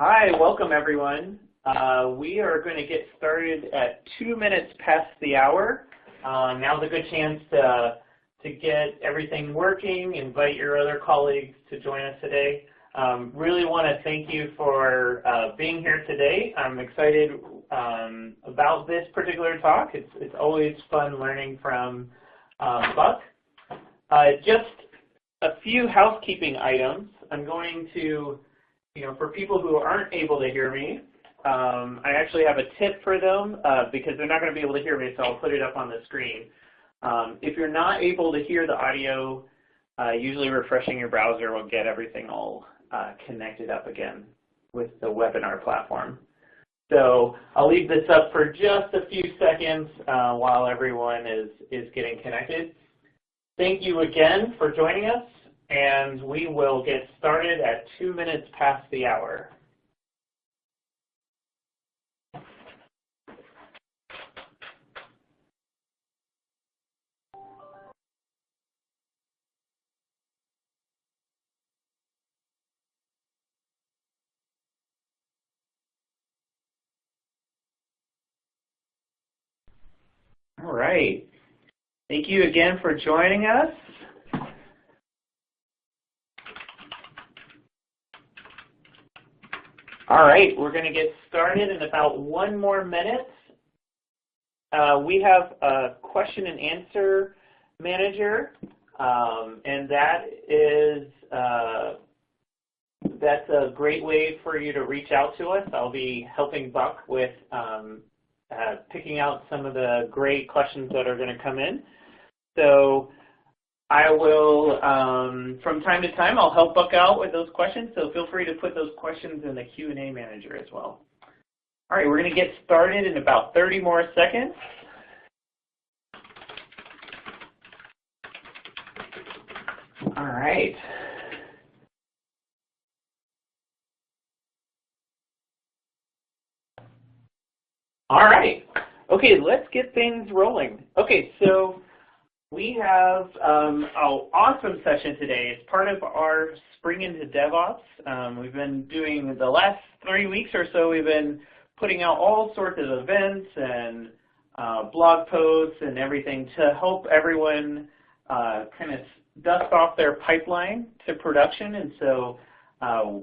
Hi, welcome everyone. We are going to get started at 2 minutes past the hour. Now's a good chance to get everything working, invite your other colleagues to join us today. Really want to thank you for being here today. I'm excited about this particular talk. It's always fun learning from Buck. Just a few housekeeping items. I'm going to, for people who aren't able to hear me, I actually have a tip for them because they're not going to be able to hear me, so I'll put it up on the screen. If you're not able to hear the audio, usually refreshing your browser will get everything all connected up again with the webinar platform. So I'll leave this up for just a few seconds while everyone is getting connected. Thank you again for joining us, and we will get started at 2 minutes past the hour. All right. Thank you again for joining us. All right, we're going to get started in about 1 more minute. We have a question and answer manager, and that's a great way for you to reach out to us. I'll be helping Buck with picking out some of the great questions that are going to come in. So I will, from time to time, I'll help Buck out with those questions, so feel free to put those questions in the Q&A manager as well. All right, we're going to get started in about 30 more seconds. All right. All right. Okay, let's get things rolling. Okay, so we have an awesome session today. It's part of our Spring into DevOps. We've been doing the last 3 weeks or so, we've been putting out all sorts of events and blog posts and everything to help everyone kind of dust off their pipeline to production. And so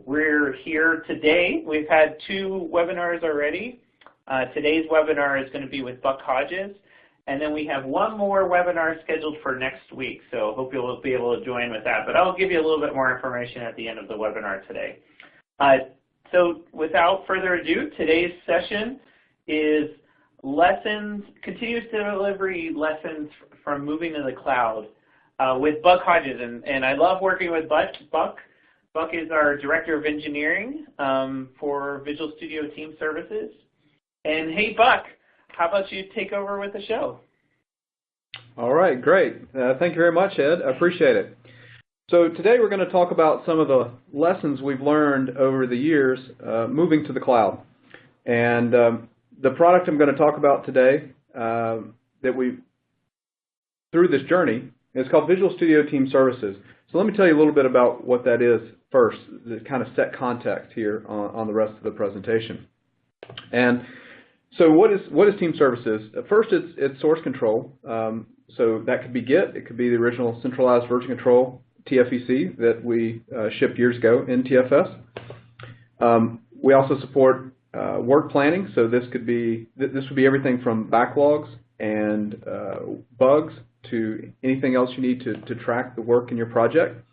we're here today. We've had 2 webinars already. Today's webinar is going to be with Buck Hodges. And then we have 1 more webinar scheduled for next week, so hope you'll be able to join with that. But I'll give you a little bit more information at the end of the webinar today. So without further ado, today's session is lessons, continuous delivery lessons from moving to the cloud with Buck Hodges. And I love working with Buck. Buck is our Director of Engineering for Visual Studio Team Services. And hey, Buck, how about you take over with the show? All right, great. Thank you very much, Ed. I appreciate it. So today we're going to talk about some of the lessons we've learned over the years moving to the cloud. And the product I'm going to talk about today through this journey is called Visual Studio Team Services. So let me tell you a little bit about what that is first, to kind of set context here on the rest of the presentation. And so what is Team Services? First, it's source control. So that could be Git. It could be the original centralized version control, TFEC, that we shipped years ago in TFS. We also support work planning. So this would be everything from backlogs and bugs to anything else you need to track the work in your project.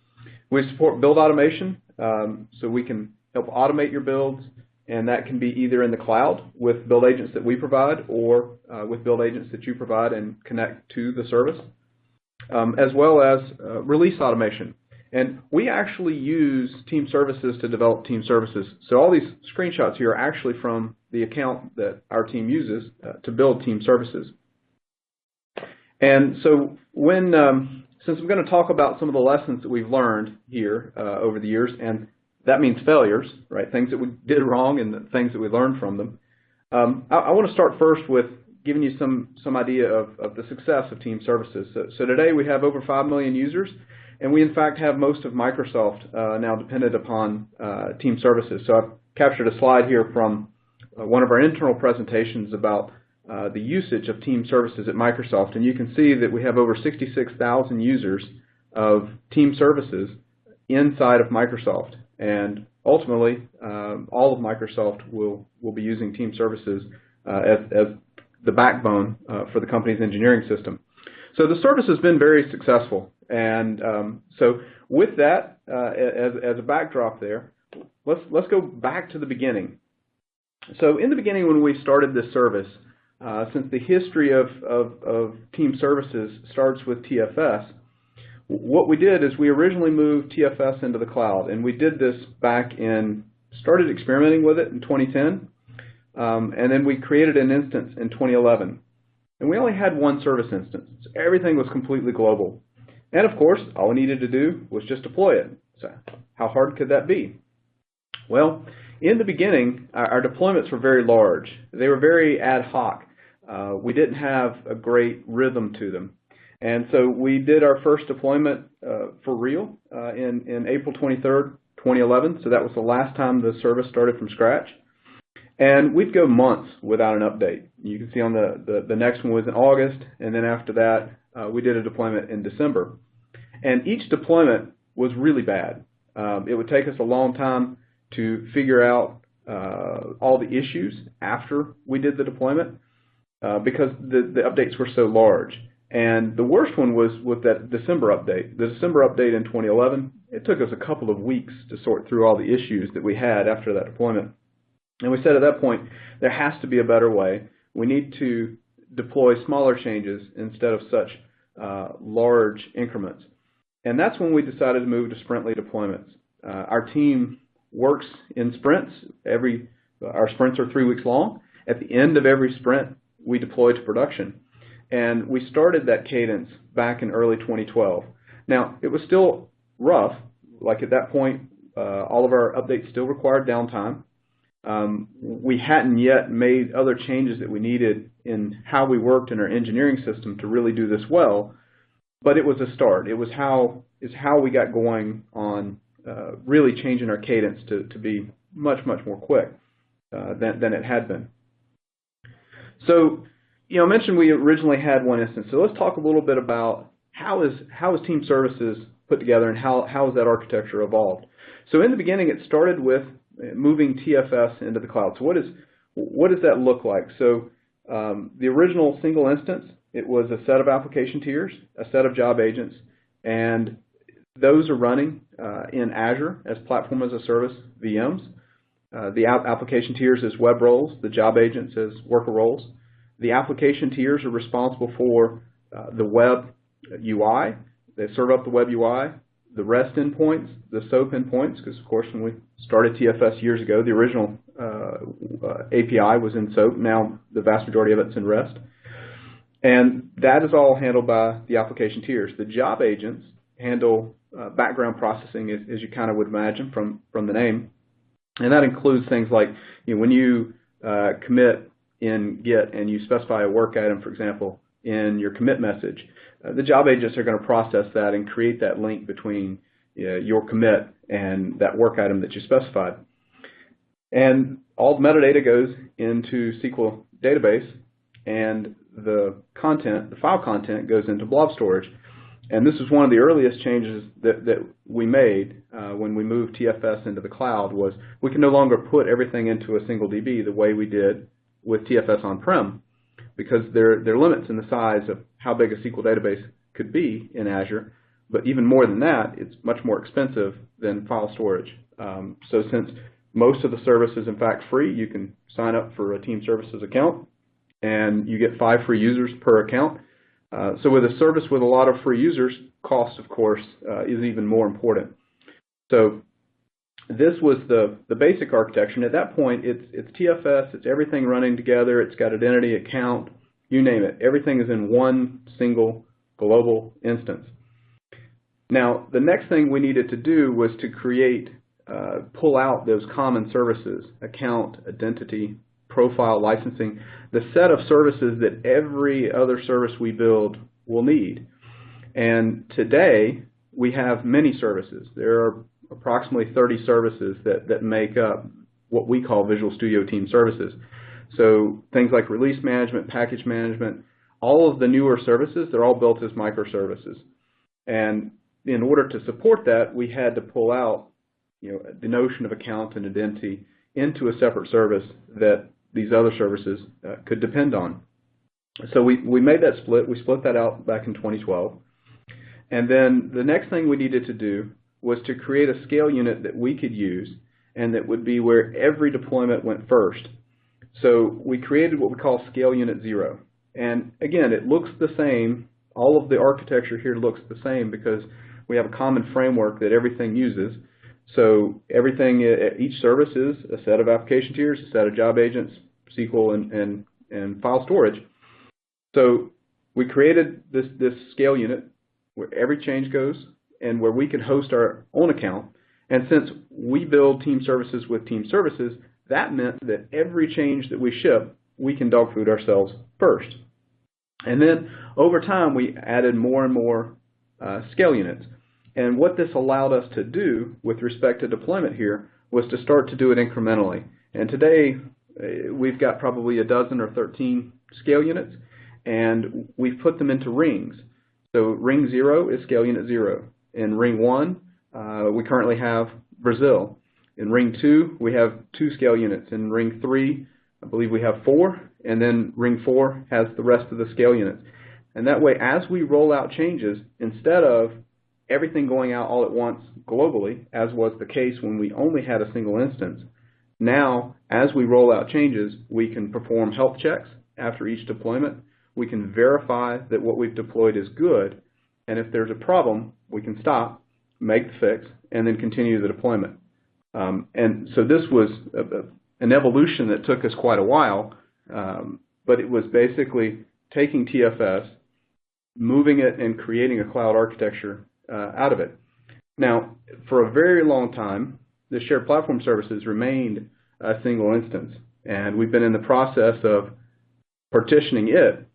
We support build automation, so we can help automate your builds. And that can be either in the cloud with build agents that we provide or with build agents that you provide and connect to the service, as well as release automation. And we actually use Team Services to develop Team Services. So all these screenshots here are actually from the account that our team uses to build Team Services. And so since I'm going to talk about some of the lessons that we've learned here over the years, and that means failures, right? Things that we did wrong and the things that we learned from them. I want to start first with giving you some idea of the success of Team Services. So today we have over 5 million users, And we, in fact, have most of Microsoft now dependent upon team services. So I've captured a slide here from one of our internal presentations about the usage of team services at Microsoft. And you can see that we have over 66,000 users of team services inside of Microsoft. And ultimately, all of Microsoft will be using team services as the backbone for the company's engineering system. So the service has been very successful. And so with that as a backdrop there, let's go back to the beginning. So in the beginning when we started this service, since the history of team services starts with TFS, what we did is we originally moved TFS into the cloud, and we did this started experimenting with it in 2010, and then we created an instance in 2011. And we only had one service instance. So everything was completely global. And of course, all we needed to do was just deploy it. So how hard could that be? Well, in the beginning, our deployments were very large. They were very ad hoc. We didn't have a great rhythm to them. And so we did our first deployment for real in April 23rd, 2011. So that was the last time the service started from scratch. And we'd go months without an update. You can see on the next one was in August, and then after that, we did a deployment in December. And each deployment was really bad. It would take us a long time to figure out all the issues after we did the deployment because the updates were so large. And the worst one was with that December update. The December update in 2011, it took us a couple of weeks to sort through all the issues that we had after that deployment. And we said at that point, there has to be a better way. We need to deploy smaller changes instead of such large increments. And that's when we decided to move to sprintly deployments. Our team works in sprints. Our sprints are 3 weeks long. At the end of every sprint, we deploy to production. And we started that cadence back in early 2012. Now, it was still rough. Like at that point, all of our updates still required downtime. We hadn't yet made other changes that we needed in how we worked in our engineering system to really do this well, but it was a start. It was how we got going on really changing our cadence to be much, much more quick than it had been. So, I mentioned we originally had one instance. So let's talk a little bit about how is team services put together and how has that architecture evolved. So in the beginning, it started with moving TFS into the cloud. So what does that look like? So the original single instance, it was a set of application tiers, a set of job agents, and those are running in Azure as Platform as a Service VMs. The application tiers as web roles, the job agents as worker roles. The application tiers are responsible for the web UI. They serve up the web UI, the REST endpoints, the SOAP endpoints, because of course when we started TFS years ago, the original API was in SOAP. Now the vast majority of it's in REST. And that is all handled by the application tiers. The job agents handle background processing, as you kind of would imagine from the name. And that includes things like when you commit in Git and you specify a work item, for example, in your commit message, the job agents are going to process that and create that link between your commit and that work item that you specified. And all the metadata goes into SQL database, and the file content goes into blob storage. And this is one of the earliest changes that we made when we moved TFS into the cloud was we can no longer put everything into a single DB the way we did with TFS on-prem, because there are limits in the size of how big a SQL database could be in Azure. But even more than that, it's much more expensive than file storage. So since most of the service is in fact free, you can sign up for a team services account and you get 5 free users per account. So with a service with a lot of free users, cost, of course, is even more important. So this was the basic architecture, and at that point, it's TFS, it's everything running together, it's got identity, account, you name it. Everything is in one single global instance. Now, the next thing we needed to do was to pull out those common services, account, identity, profile, licensing, the set of services that every other service we build will need. And today, we have many services. There are approximately 30 services that make up what we call Visual Studio Team Services. So things like release management, package management, all of the newer services, they're all built as microservices. And in order to support that, we had to pull out the notion of account and identity into a separate service that these other services could depend on. So we made that split. We split that out back in 2012. And then the next thing we needed to do was to create a scale unit that we could use and that would be where every deployment went first. So we created what we call Scale Unit 0. And again, it looks the same. All of the architecture here looks the same because we have a common framework that everything uses. So everything, each service is a set of application tiers, a set of job agents, SQL, and file storage. So we created this scale unit where every change goes and where we can host our own account. And since we build team services with team services, that meant that every change that we ship, we can dog food ourselves first. And then over time, we added more and more scale units. And what this allowed us to do with respect to deployment here was to start to do it incrementally. And today, we've got probably a dozen or 13 scale units, and we've put them into rings. So ring 0 is scale unit 0. In ring 1, we currently have Brazil. In ring 2, we have 2 scale units. In ring 3, I believe we have 4, and then ring 4 has the rest of the scale units. And that way, as we roll out changes, instead of everything going out all at once globally, as was the case when we only had a single instance, now, as we roll out changes, we can perform health checks after each deployment. We can verify that what we've deployed is good, and if there's a problem, we can stop, make the fix, and then continue the deployment. And so this was an evolution that took us quite a while, but it was basically taking TFS, moving it, and creating a cloud architecture out of it. Now, for a very long time, the shared platform services remained a single instance, and we've been in the process of partitioning it,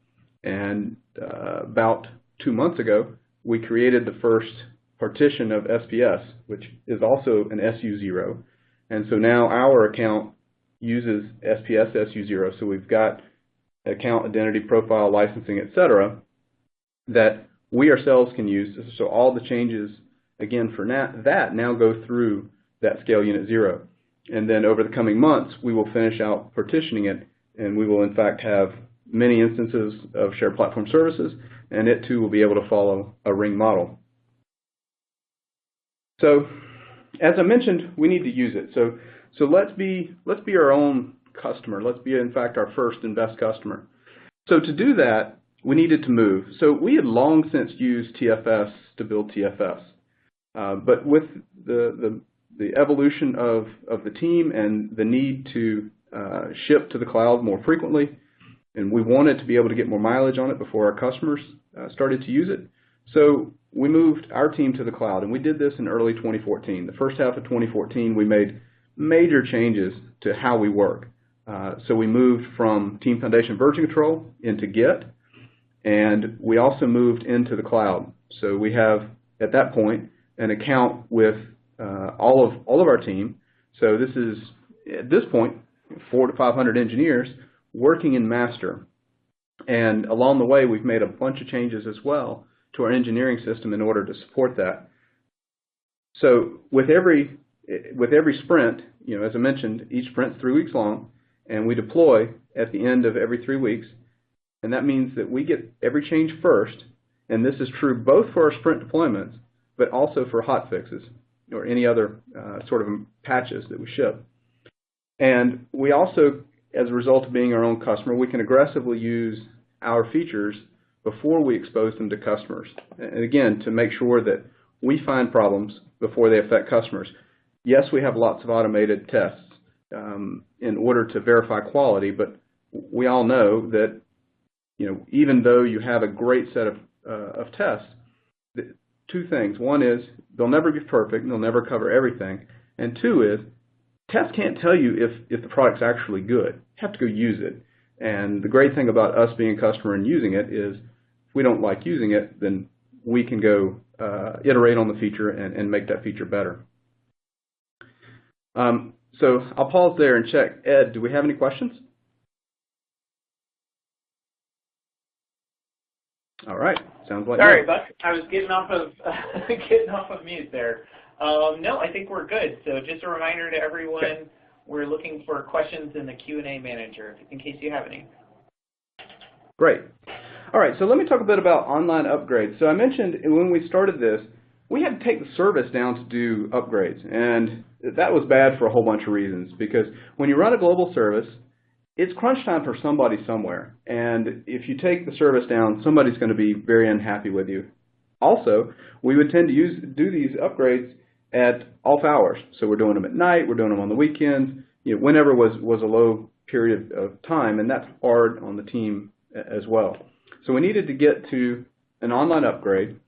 and about 2 months ago, we created the first partition of SPS, which is also an SU0, and so now our account uses SPS SU0, so we've got account, identity, profile, licensing, etc., that we ourselves can use. So all the changes, again, for that now go through that scale unit 0. And then over the coming months, we will finish out partitioning it, and we will in fact have many instances of shared platform services, and it too will be able to follow a ring model. So as I mentioned, we need to use it. So let's be our own customer. Let's be, in fact, our first and best customer. So to do that, we needed to move. So we had long since used TFS to build TFS. But with the evolution of the team and the need to ship to the cloud more frequently, and we wanted to be able to get more mileage on it before our customers started to use it, so we moved our team to the cloud, and we did this in early 2014. The first half of 2014, we made major changes to how we work. So we moved from Team Foundation version control into Git, and we also moved into the cloud. So we have, at that point, an account with all of our team. So this is, at this point, 400 to 500 engineers working in master. And along the way, we've made a bunch of changes as well to our engineering system in order to support that. So with every sprint, as I mentioned, each sprint's 3 weeks long, and we deploy at the end of every 3 weeks. And that means that we get every change first, and this is true both for our sprint deployments, but also for hot fixes or any other sort of patches that we ship. And we also, as a result of being our own customer, we can aggressively use our features before we expose them to customers. And again, to make sure that we find problems before they affect customers. Yes, we have lots of automated tests in order to verify quality, but we all know that even though you have a great set of tests, 2 things. One is they'll never be perfect, and they'll never cover everything. And 2 is tests can't tell you if the product's actually good. You have to go use it. And the great thing about us being a customer and using it is if we don't like using it, then we can go iterate on the feature and make that feature better. So I'll pause there and check. Ed, do we have any questions? All right, sounds like Sorry, no. Buck. I was getting off of getting off of mute there. No, I think we're good. So just a reminder to everyone, okay. We're looking for questions in the Q&A manager in case you have any. Great. All right, so let me talk a bit about online upgrades. So I mentioned when we started this, we had to take the service down to do upgrades, and that was bad for a whole bunch of reasons, because when you run a global service, it's crunch time for somebody somewhere, and if you take the service down, somebody's going to be very unhappy with you. Also, we would tend to do these upgrades at off hours, so we're doing them at night, we're doing them on the weekends, whenever was a low period of time, and that's hard on the team as well. So we needed to get to an online upgrade.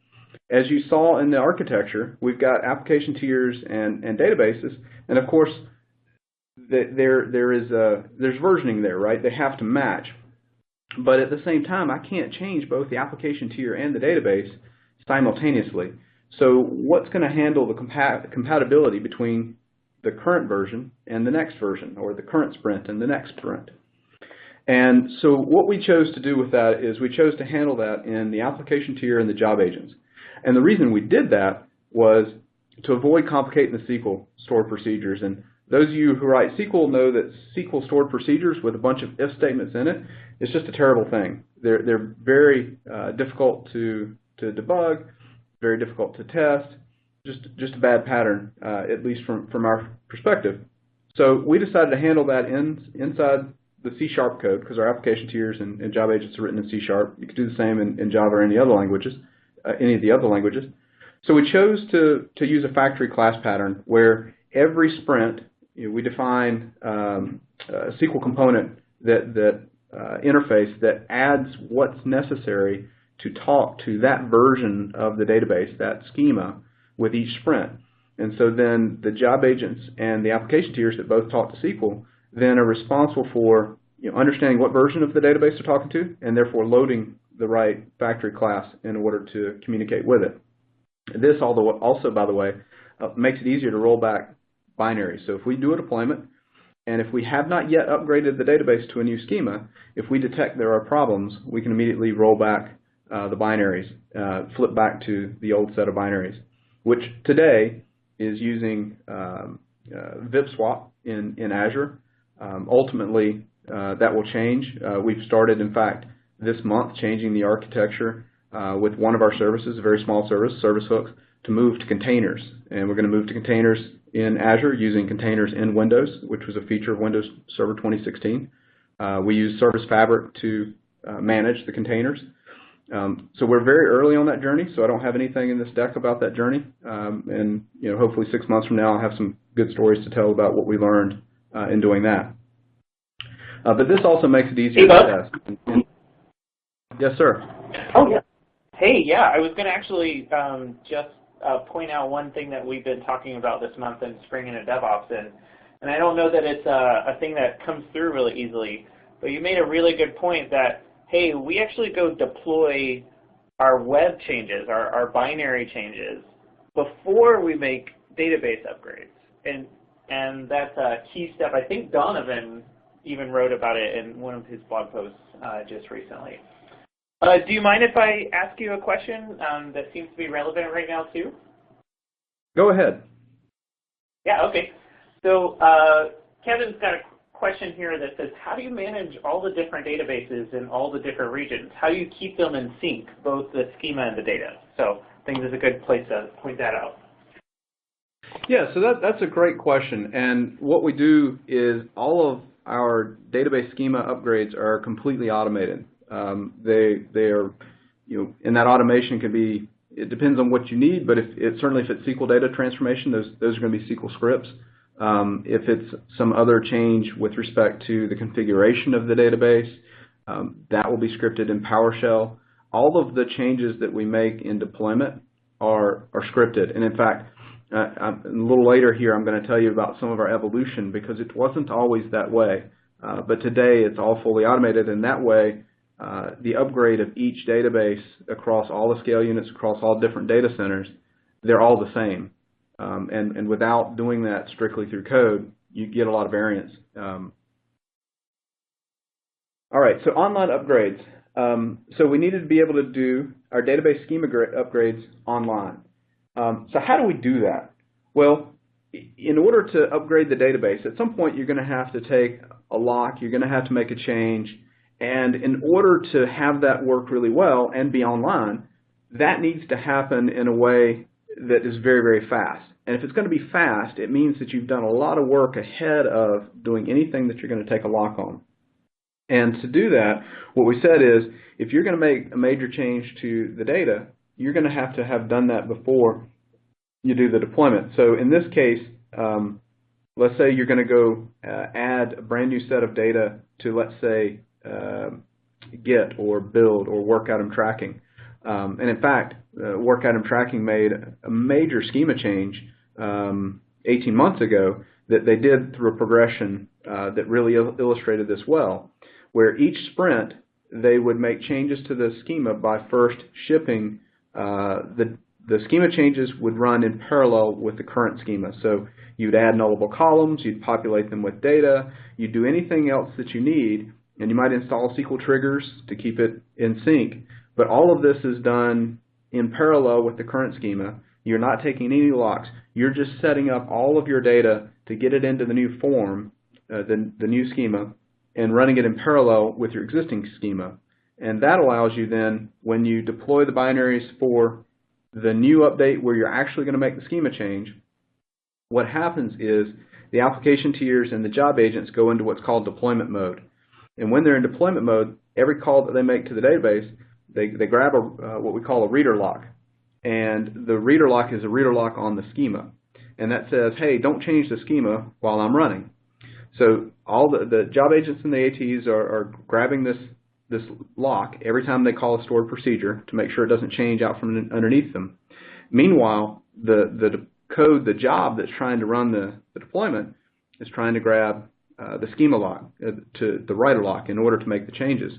As you saw in the architecture, we've got application tiers and databases, and of course, there's versioning there, right? They have to match. But at the same time, I can't change both the application tier and the database simultaneously. So what's going to handle the compatibility between the current version and the next version, or the current sprint and the next sprint? And so what we chose to do with that is we chose to handle that in the application tier and the job agents. And the reason we did that was to avoid complicating the SQL stored procedures. And those of you who write SQL know that SQL stored procedures with a bunch of if statements in it is just a terrible thing. They're very difficult to debug, very difficult to test, just a bad pattern, at least from our perspective. So we decided to handle that inside the C# code, because our application tiers and job agents are written in C#. You could do the same in Java or any of the other languages. So we chose to use a factory class pattern where every sprint we define a SQL component that interface that adds what's necessary to talk to that version of the database, that schema, with each sprint. And so then the job agents and the application tiers that both talk to SQL then are responsible for understanding what version of the database they're talking to, and therefore loading the right factory class in order to communicate with it. This also, by the way, makes it easier to roll back binaries. So if we do a deployment, and if we have not yet upgraded the database to a new schema, if we detect there are problems, we can immediately roll back the binaries, flip back to the old set of binaries, which today is using VipSwap in Azure. Ultimately, that will change. We've started, in fact, this month changing the architecture with one of our services, a very small service, Service Hooks, to move to containers. And we're going to move to containers in Azure using containers in Windows, which was a feature of Windows Server 2016. We use Service Fabric to manage the containers. So we're very early on that journey, so I don't have anything in this deck about that journey. And hopefully 6 months from now I'll have some good stories to tell about what we learned in doing that. But this also makes it easier to test. Yes, sir. Oh, yeah. Hey, yeah, I was going to actually just point out one thing that we've been talking about this month in Spring into DevOps, and I don't know that it's a thing that comes through really easily, but you made a really good point that, hey, we actually go deploy our web changes, our binary changes, before we make database upgrades. And that's a key step. I think Donovan even wrote about it in one of his blog posts just recently. Do you mind if I ask you a question that seems to be relevant right now too? Go ahead. Yeah, okay. So Kevin's got a question here that says, how do you manage all the different databases in all the different regions? How do you keep them in sync, both the schema and the data? So I think this is a good place to point that out. Yeah, so that's a great question. And what we do is all of our database schema upgrades are completely automated. They are, and that automation can be, it depends on what you need, but certainly if it's SQL data transformation, those are going to be SQL scripts. If it's some other change with respect to the configuration of the database, that will be scripted in PowerShell. All of the changes that we make in deployment are scripted. And in fact, a little later here, I'm going to tell you about some of our evolution, because it wasn't always that way. But today, it's all fully automated, and that way, the upgrade of each database across all the scale units, across all different data centers, they're all the same. And without doing that strictly through code, you get a lot of variance. All right, so online upgrades. So we needed to be able to do our database schema upgrades online. So how do we do that? Well, in order to upgrade the database, at some point you're going to have to take a lock, you're going to have to make a change, and in order to have that work really well and be online, that needs to happen in a way that is very, very fast. And if it's going to be fast, it means that you've done a lot of work ahead of doing anything that you're going to take a lock on. And to do that, what we said is, if you're going to make a major change to the data, you're going to have done that before you do the deployment. So in this case, let's say you're going to go add a brand new set of data to, let's say, Git or build or work item tracking. And in fact, work item tracking made a major schema change 18 months ago that they did through a progression that really illustrated this well, where each sprint they would make changes to the schema by first shipping the schema changes would run in parallel with the current schema. So you'd add nullable columns, you'd populate them with data, you'd do anything else that you need, and you might install SQL triggers to keep it in sync. But all of this is done in parallel with the current schema. You're not taking any locks. You're just setting up all of your data to get it into the new form, the new schema, and running it in parallel with your existing schema. And that allows you then, when you deploy the binaries for the new update where you're actually going to make the schema change, what happens is the application tiers and the job agents go into what's called deployment mode. And when they're in deployment mode, every call that they make to the database, they grab what we call a reader lock. And the reader lock is a reader lock on the schema. And that says, hey, don't change the schema while I'm running. So all the job agents and the ATs are grabbing this lock every time they call a stored procedure to make sure it doesn't change out from underneath them. Meanwhile, the code, the job that's trying to run the deployment is trying to grab the schema lock, to the writer lock, in order to make the changes.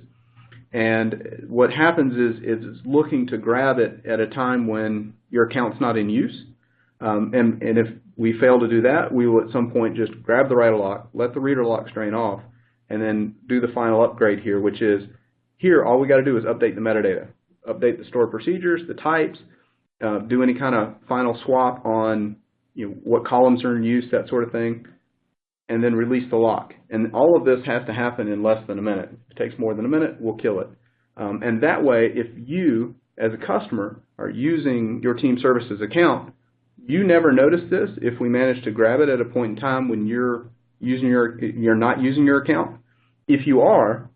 And what happens is it's looking to grab it at a time when your account's not in use. And if we fail to do that, we will at some point just grab the writer lock, let the reader lock strain off, and then do the final upgrade here, which is, here all we got to do is update the metadata, update the stored procedures, the types, do any kind of final swap on what columns are in use, that sort of thing, and then release the lock. And all of this has to happen in less than a minute. If it takes more than a minute, we'll kill it. And that way, if you, as a customer, are using your team services account, you never notice this if we manage to grab it at a point in time when you're not using your account. If you are,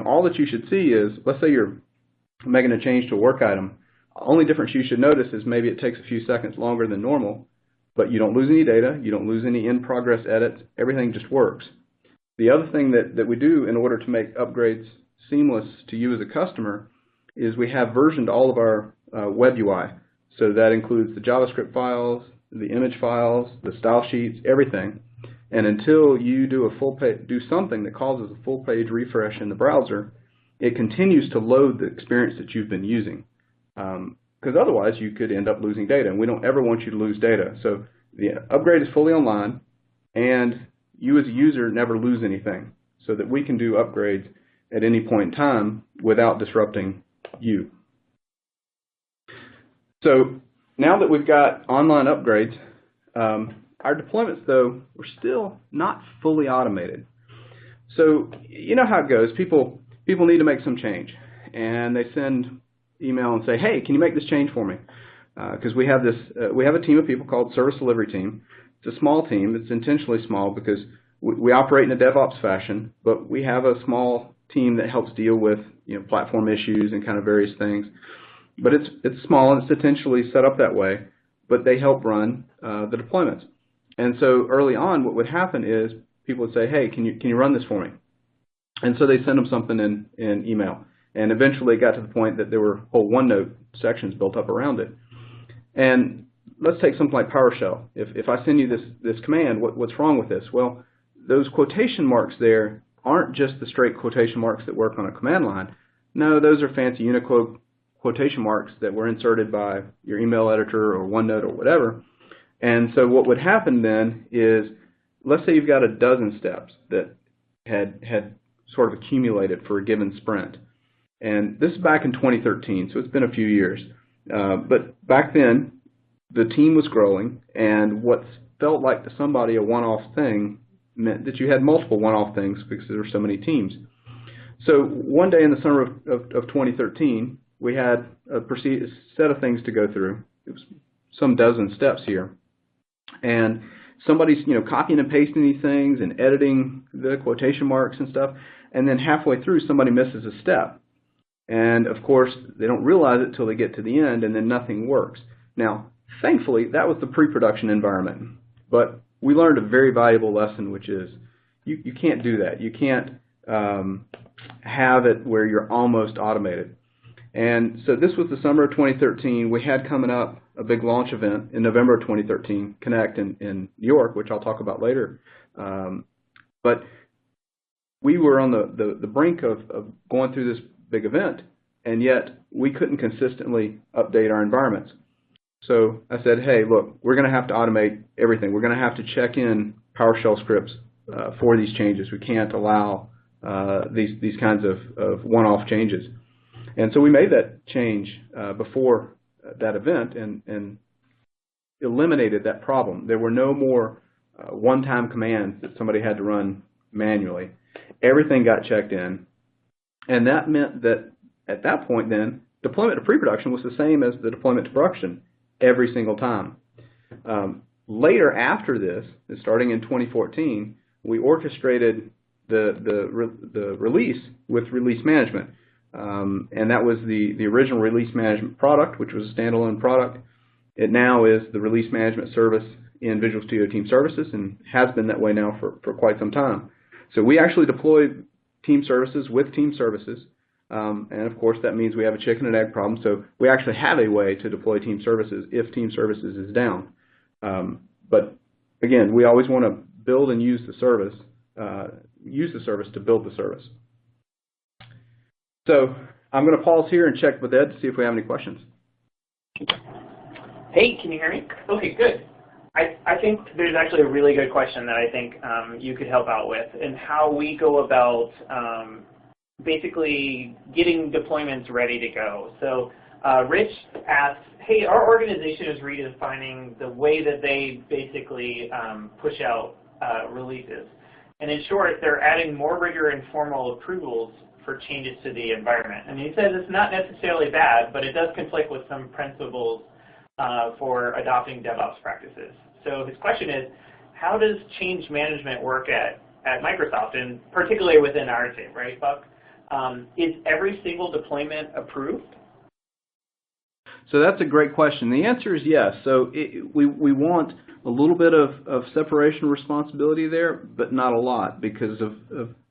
all that you should see is, let's say you're making a change to a work item. Only difference you should notice is maybe it takes a few seconds longer than normal, but you don't lose any data, you don't lose any in-progress edits, everything just works. The other thing that we do in order to make upgrades seamless to you as a customer is we have versioned all of our web UI. So that includes the JavaScript files, the image files, the style sheets, everything. And until you do something that causes a full page refresh in the browser, it continues to load the experience that you've been using. Because otherwise you could end up losing data, and we don't ever want you to lose data. So the upgrade is fully online, and you as a user never lose anything, so that we can do upgrades at any point in time without disrupting you. So now that we've got online upgrades, our deployments, though, were still not fully automated. So you know how it goes. People need to make some change, and they send email and say, hey, can you make this change for me? Because we have a team of people called Service Delivery Team. It's a small team. It's intentionally small because we operate in a DevOps fashion, but we have a small team that helps deal with platform issues and kind of various things. But it's small and it's intentionally set up that way, but they help run the deployments. And so early on, what would happen is people would say, hey, can you run this for me? And so they send them something in email. And eventually it got to the point that there were whole OneNote sections built up around it. And let's take something like PowerShell. If I send you this command, what's wrong with this? Well, those quotation marks there aren't just the straight quotation marks that work on a command line. No, those are fancy Unicode quotation marks that were inserted by your email editor or OneNote or whatever. And so what would happen then is, let's say you've got a dozen steps that had sort of accumulated for a given sprint. And this is back in 2013, so it's been a few years. But back then, the team was growing, and what felt like to somebody a one-off thing meant that you had multiple one-off things because there were so many teams. So one day in the summer of 2013, we had a set of things to go through. It was some dozen steps here. And somebody's copying and pasting these things and editing the quotation marks and stuff, and then halfway through somebody misses a step. And of course, they don't realize it until they get to the end, and then nothing works. Now, thankfully, that was the pre-production environment. But we learned a very valuable lesson, which is you can't do that. You can't have it where you're almost automated. And so this was the summer of 2013. We had coming up a big launch event in November of 2013, Connect in New York, which I'll talk about later. But we were on the brink of going through this big event, and yet we couldn't consistently update our environments. So I said, hey, look, we're going to have to automate everything. We're going to have to check in PowerShell scripts for these changes. We can't allow these kinds of one-off changes. And so we made that change before that event and eliminated that problem. There were no more one-time commands that somebody had to run manually. Everything got checked in, and that meant that at that point then, deployment to pre-production was the same as the deployment to production every single time. Later after this, starting in 2014, we orchestrated the release with release management. And that was the original release management product, which was a standalone product. It now is the release management service in Visual Studio Team Services and has been that way now for quite some time. So we actually deploy Team Services with Team Services. And of course, that means we have a chicken and egg problem. So we actually have a way to deploy Team Services if Team Services is down. But again, we always want to build and use the service to build the service. So I'm going to pause here and check with Ed to see if we have any questions. Hey, can you hear me? Okay, good. I think there's actually a really good question that I think you could help out with, and how we go about basically getting deployments ready to go. So Rich asks, hey, our organization is redefining the way that they basically push out releases. And in short, they're adding more rigor and formal approvals for changes to the environment. And he says it's not necessarily bad, but it does conflict with some principles for adopting DevOps practices. So his question is, how does change management work at Microsoft, and particularly within our team, right, Buck? Is every single deployment approved? So that's a great question. The answer is yes. So we want a little bit of separation of responsibility there, but not a lot, because of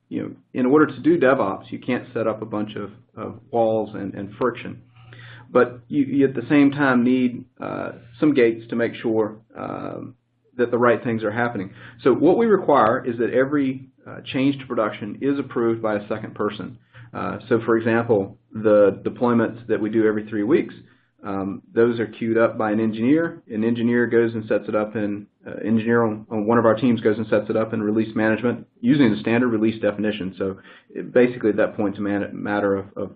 in order to do DevOps, you can't set up a bunch of walls and friction. But you at the same time need some gates to make sure that the right things are happening. So what we require is that every change to production is approved by a second person. So for example, the deployments that we do every 3 weeks, those are queued up by an engineer. An engineer goes and sets it up in, engineer on one of our teams goes and sets it up in release management using the standard release definition. So basically at that point it's a matter of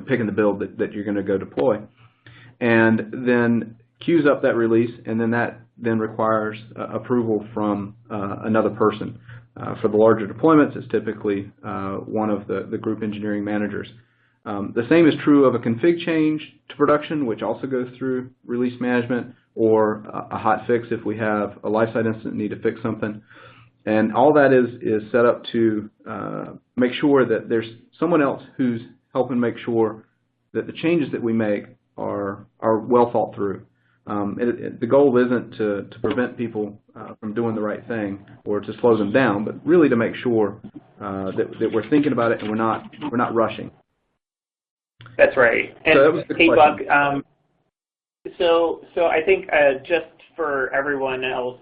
picking the build that you're going to go deploy. And then queues up that release, and then that then requires approval from another person. For the larger deployments, it's typically one of the group engineering managers. The same is true of a config change to production, which also goes through release management, or a hot fix if we have a lifesite incident and need to fix something. And all that is set up to make sure that there's someone else who's helping make sure that the changes that we make are well thought through. The goal isn't to prevent people from doing the right thing or to slow them down, but really to make sure that we're thinking about it and we're not rushing. That's right. And so that was the hey, question. Buck, so I think just for everyone else,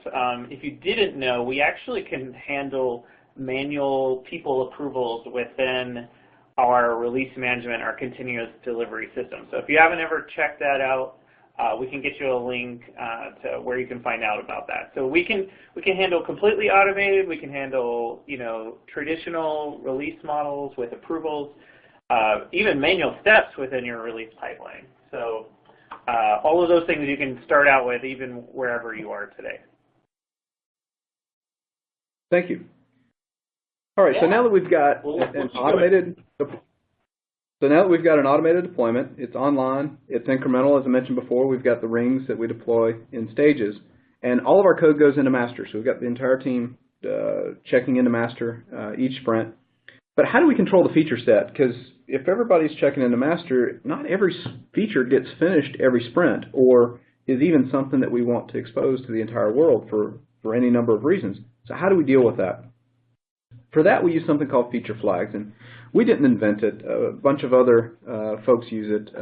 if you didn't know, we actually can handle manual people approvals within our release management, our continuous delivery system. So if you haven't ever checked that out, we can get you a link to where you can find out about that. So we can handle completely automated. We can handle traditional release models with approvals, even manual steps within your release pipeline. So all of those things you can start out with even wherever you are today. Thank you. All right, so now that we've got an automated deployment, it's online, it's incremental, as I mentioned before. We've got the rings that we deploy in stages, and all of our code goes into master. So we've got the entire team checking into master each sprint. But how do we control the feature set? Because if everybody's checking into master, not every feature gets finished every sprint, or is even something that we want to expose to the entire world for any number of reasons. So how do we deal with that? For that, we use something called feature flags, and we didn't invent it. A bunch of other folks use it.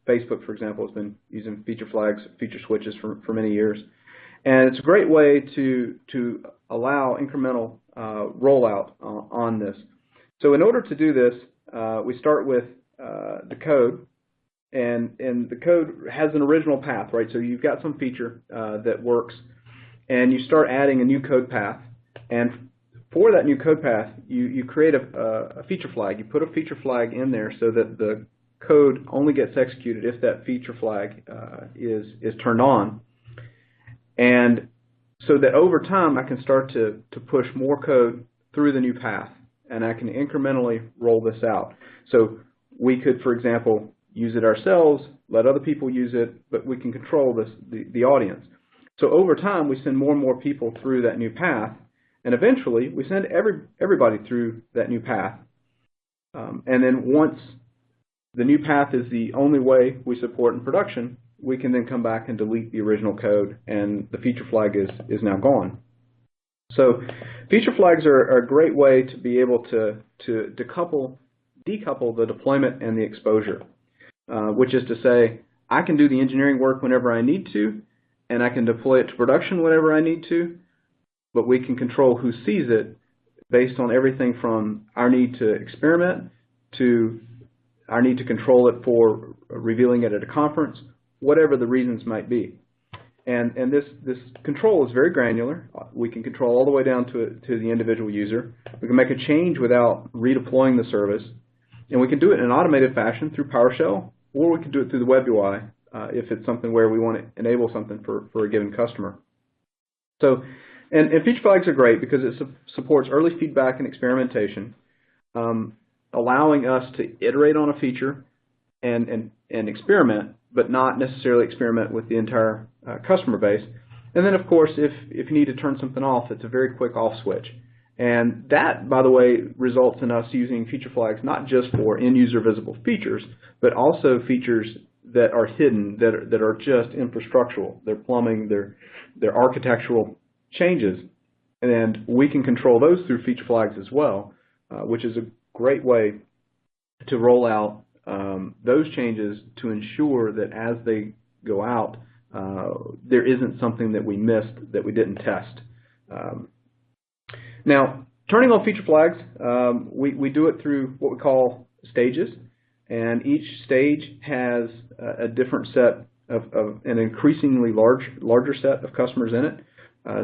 Facebook, for example, has been using feature flags, feature switches for many years. And it's a great way to allow incremental rollout on this. So in order to do this, we start with the code, and the code has an original path, right? So you've got some feature that works, and you start adding a new code path. And for that new code path, you create a feature flag. You put a feature flag in there so that the code only gets executed if that feature flag is turned on. And so that over time, I can start to push more code through the new path, and I can incrementally roll this out. So we could, for example, use it ourselves, let other people use it, but we can control the audience. So over time, we send more and more people through that new path, and eventually, we send everybody through that new path. And then once the new path is the only way we support in production, we can then come back and delete the original code, and the feature flag is now gone. So feature flags are a great way to be able to decouple the deployment and the exposure, which is to say, I can do the engineering work whenever I need to, and I can deploy it to production whenever I need to, but we can control who sees it based on everything from our need to experiment to our need to control it for revealing it at a conference, whatever the reasons might be. And this control is very granular. We can control all the way down to the individual user. We can make a change without redeploying the service. And we can do it in an automated fashion through PowerShell, or we can do it through the web UI if it's something where we want to enable something for a given customer. So, and feature flags are great because it supports early feedback and experimentation, allowing us to iterate on a feature and experiment, but not necessarily experiment with the entire customer base. And then, of course, if you need to turn something off, it's a very quick off switch. And that, by the way, results in us using feature flags not just for end-user visible features, but also features that are hidden, that are just infrastructural. They're plumbing, they're architectural changes, and we can control those through feature flags as well, which is a great way to roll out those changes to ensure that as they go out, there isn't something that we missed that we didn't test. Now, turning on feature flags, we do it through what we call stages, and each stage has a different set of an increasingly larger set of customers in it.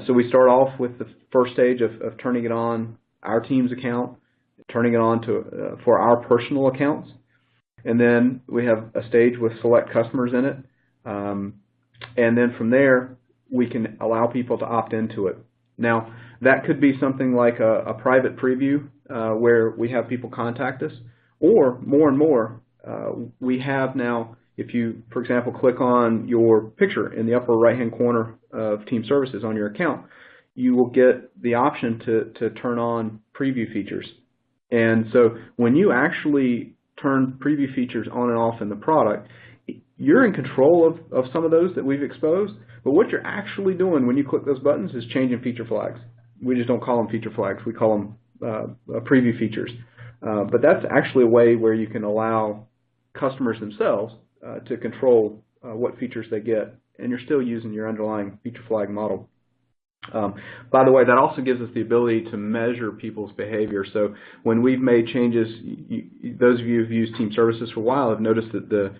So we start off with the first stage of turning it on our team's account, turning it on for our personal accounts, and then we have a stage with select customers in it, and then from there we can allow people to opt into it. Now that could be something like a private preview where we have people contact us, or more and more we have now, if you, for example, click on your picture in the upper right-hand corner of Team Services on your account, you will get the option to turn on preview features. And so when you actually turn preview features on and off in the product, you're in control of some of those that we've exposed, but what you're actually doing when you click those buttons is changing feature flags. We just don't call them feature flags, we call them preview features. But that's actually a way where you can allow customers themselves to control what features they get, and you're still using your underlying feature flag model. By the way, that also gives us the ability to measure people's behavior. So when we've made changes, those of you who've used team services for a while have noticed that the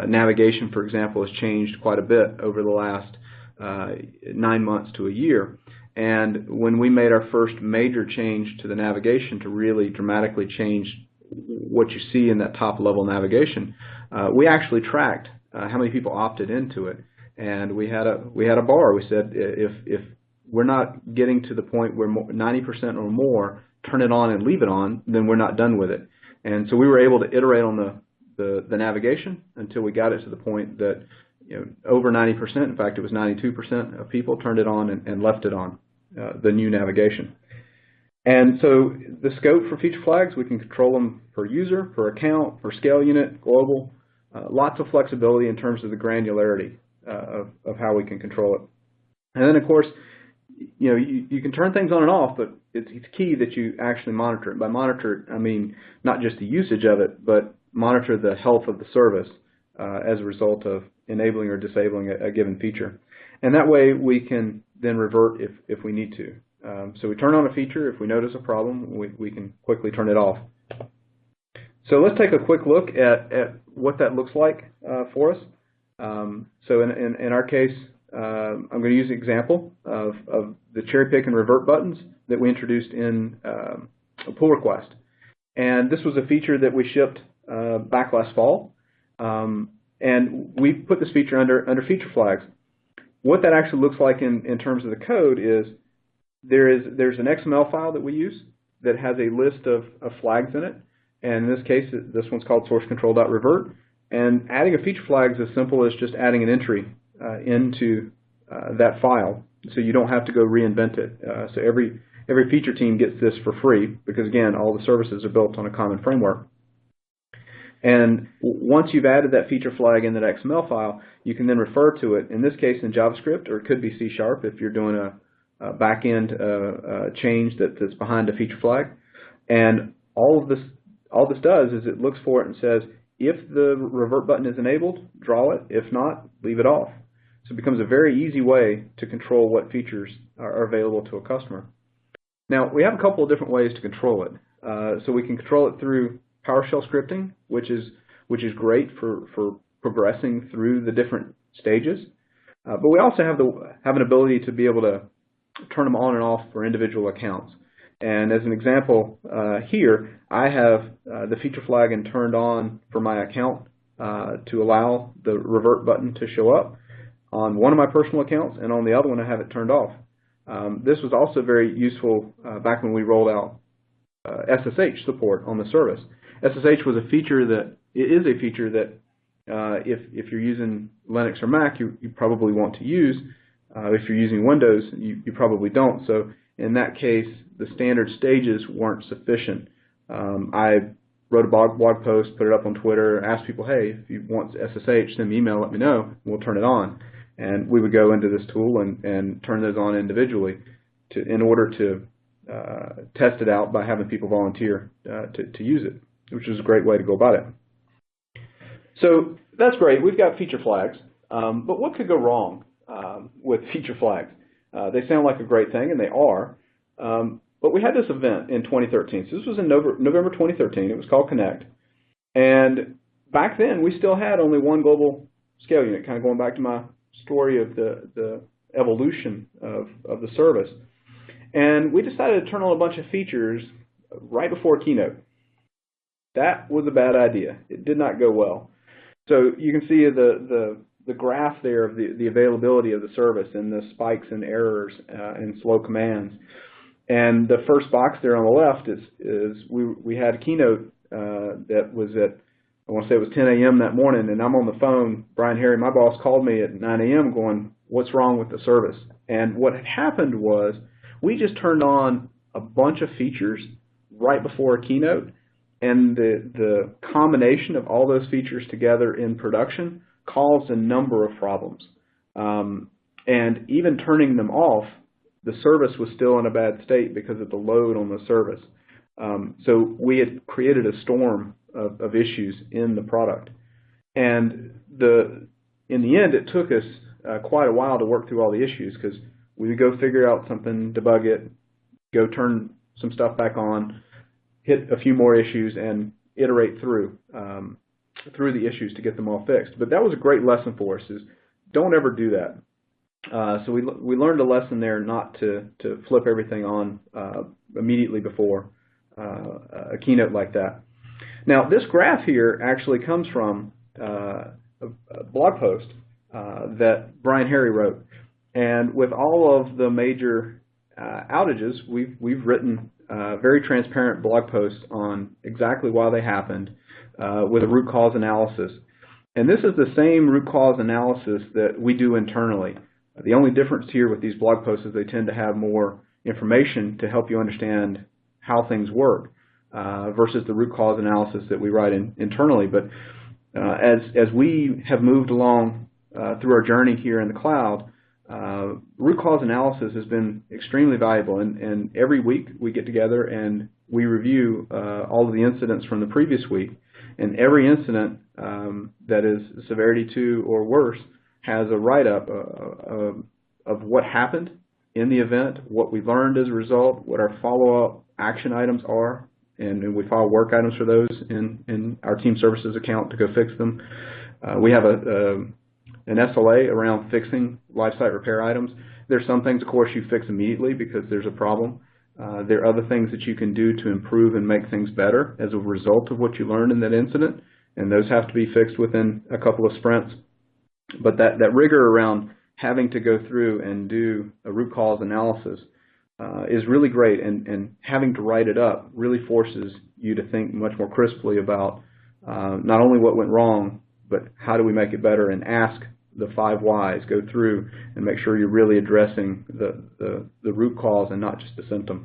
navigation, for example, has changed quite a bit over the last 9 months to a year. And when we made our first major change to the navigation to really dramatically change what you see in that top level navigation, we actually tracked how many people opted into it. And we had a bar. We said if we're not getting to the point where 90% or more turn it on and leave it on, then we're not done with it. And so we were able to iterate on the navigation until we got it to the point that over 90%, in fact it was 92% of people turned it on and left it on, the new navigation. And so the scope for feature flags, we can control them per user, per account, per scale unit, global, lots of flexibility in terms of the granularity of how we can control it. And then of course, you can turn things on and off, but it's key that you actually monitor it. By monitor it, I mean not just the usage of it, but monitor the health of the service as a result of enabling or disabling a given feature. And that way we can then revert if we need to. So we turn on a feature. If we notice a problem, we can quickly turn it off. So let's take a quick look at what that looks like for us. So in our case, I'm going to use an example of the cherry pick and revert buttons that we introduced in a pull request. And this was a feature that we shipped back last fall. And we put this feature under feature flags. What that actually looks like in terms of the code is there's an XML file that we use that has a list of flags in it. And in this case, this one's called source control.revert. And adding a feature flag is as simple as just adding an entry into that file, so you don't have to go reinvent it. So every feature team gets this for free because, again, all the services are built on a common framework. And once you've added that feature flag in that XML file, you can then refer to it, in this case in JavaScript, or it could be C# if you're doing a back-end change that's behind a feature flag. And all this does is it looks for it and says, if the revert button is enabled, draw it. If not, leave it off. So it becomes a very easy way to control what features are available to a customer. Now, we have a couple of different ways to control it. So we can control it through PowerShell scripting, which is great for progressing through the different stages. But we also have an ability to be able to turn them on and off for individual accounts. And as an example here, I have the feature flag turned on for my account to allow the revert button to show up on one of my personal accounts, and on the other one I have it turned off. This was also very useful back when we rolled out SSH support on the service. SSH was a feature that if you're using Linux or Mac, you probably want to use. If you're using Windows, you probably don't. So in that case, the standard stages weren't sufficient. I wrote a blog post, put it up on Twitter, asked people, hey, if you want SSH, send me an email, let me know, and we'll turn it on. And we would go into this tool and turn those on individually in order to test it out by having people volunteer to use it, which is a great way to go about it. So that's great. We've got feature flags. But what could go wrong with feature flags? They sound like a great thing, and they are. But we had this event in 2013. So this was in November 2013. It was called Connect. And back then, we still had only one global scale unit, kind of going back to my story of the evolution of the service. And we decided to turn on a bunch of features right before Keynote. That was a bad idea. It did not go well. So you can see the graph there of the availability of the service and the spikes and errors and slow commands. And the first box there on the left is we had a Keynote that was at, I want to say it was 10 a.m. that morning, and I'm on the phone. Brian Harry, my boss, called me at 9 a.m. going, what's wrong with the service? And what had happened was we just turned on a bunch of features right before a Keynote, and the combination of all those features together in production caused a number of problems. And even turning them off, the service was still in a bad state because of the load on the service. So we had created a storm of issues in the product. And in the end, it took us quite a while to work through all the issues because We would go figure out something, debug it, go turn some stuff back on, hit a few more issues, and iterate through the issues to get them all fixed. But that was a great lesson for us, is don't ever do that. So we learned a lesson there not to flip everything on immediately before a keynote like that. Now, this graph here actually comes from a blog post that Brian Harry wrote. And with all of the major outages, we've written very transparent blog posts on exactly why they happened with a root cause analysis. And this is the same root cause analysis that we do internally. The only difference here with these blog posts is they tend to have more information to help you understand how things work versus the root cause analysis that we write internally. But as we have moved along through our journey here in the cloud, root cause analysis has been extremely valuable, and every week we get together and we review all of the incidents from the previous week, and every incident that is severity 2 or worse has a write-up of what happened in the event, what we learned as a result, what our follow-up action items are, and we file work items for those in our team services account to go fix them. We have an SLA around fixing life site repair items. There's some things, of course, you fix immediately because there's a problem. There are other things that you can do to improve and make things better as a result of what you learned in that incident, and those have to be fixed within a couple of sprints. But that rigor around having to go through and do a root cause analysis is really great, and having to write it up really forces you to think much more crisply about not only what went wrong, but how do we make it better, and ask the 5 whys, go through and make sure you're really addressing the root cause and not just the symptom.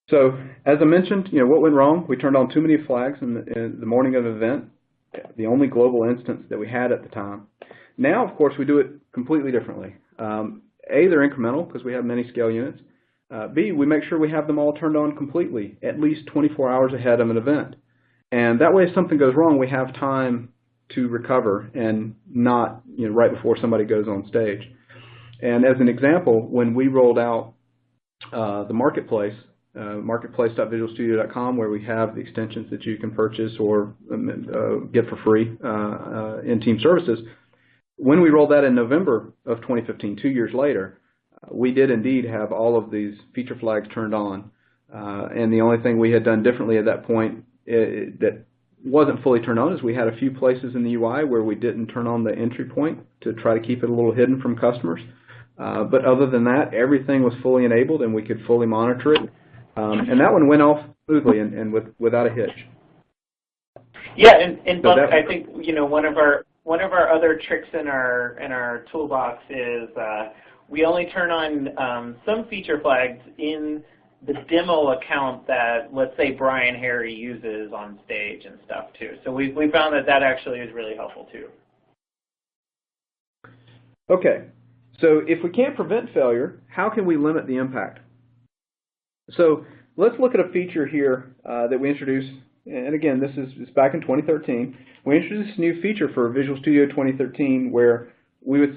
So as I mentioned, what went wrong? We turned on too many flags in the morning of the event, the only global instance that we had at the time. Now, of course, we do it completely differently. A, they're incremental because we have many scale units. B, we make sure we have them all turned on completely, at least 24 hours ahead of an event. And that way, if something goes wrong, we have time to recover and not right before somebody goes on stage. And as an example, when we rolled out the marketplace, marketplace.visualstudio.com, where we have the extensions that you can purchase or get for free in team services, when we rolled that in November of 2015, 2 years later, we did indeed have all of these feature flags turned on. And the only thing we had done differently at that point that wasn't fully turned on is we had a few places in the UI where we didn't turn on the entry point to try to keep it a little hidden from customers. But other than that, everything was fully enabled and we could fully monitor it. And that one went off smoothly and without a hitch. Yeah, and Buck, I think one of our other tricks in our toolbox is we only turn on some feature flags in the demo account that, let's say, Brian Harry uses on stage and stuff too. So we found that actually is really helpful too. Okay, so if we can't prevent failure, how can we limit the impact? So let's look at a feature here that we introduced, and again, this is back in 2013. We introduced a new feature for Visual Studio 2013 where we would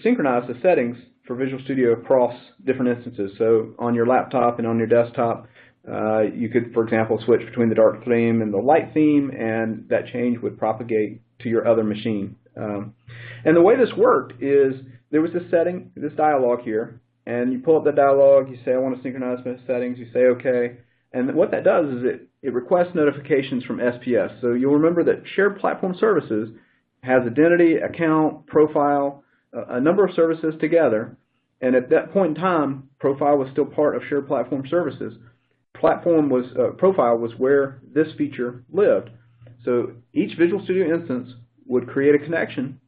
synchronize the settings for Visual Studio across different instances. So on your laptop and on your desktop, you could, for example, switch between the dark theme and the light theme, and that change would propagate to your other machine. And the way this worked is there was this setting, this dialog here, and you pull up the dialog, you say, I want to synchronize my settings, you say OK, and what that does is it requests notifications from SPS. So you'll remember that Shared Platform Services has identity, account, profile, a number of services together, and at that point in time, Profile was still part of Shared Platform Services. Profile was where this feature lived. So each Visual Studio instance would create a connection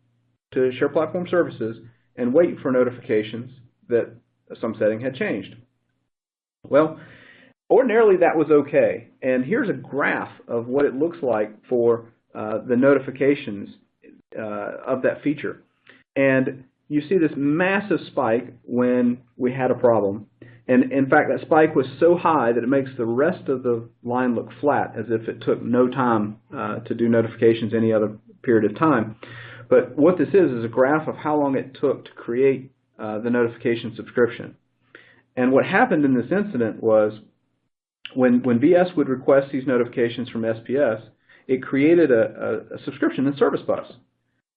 to Shared Platform Services and wait for notifications that some setting had changed. Well, ordinarily that was okay, and here's a graph of what it looks like for the notifications of that feature. And you see this massive spike when we had a problem. And in fact, that spike was so high that it makes the rest of the line look flat, as if it took no time to do notifications any other period of time. But what this is a graph of how long it took to create the notification subscription. And what happened in this incident was when VS would request these notifications from SPS, it created a subscription in Service Bus.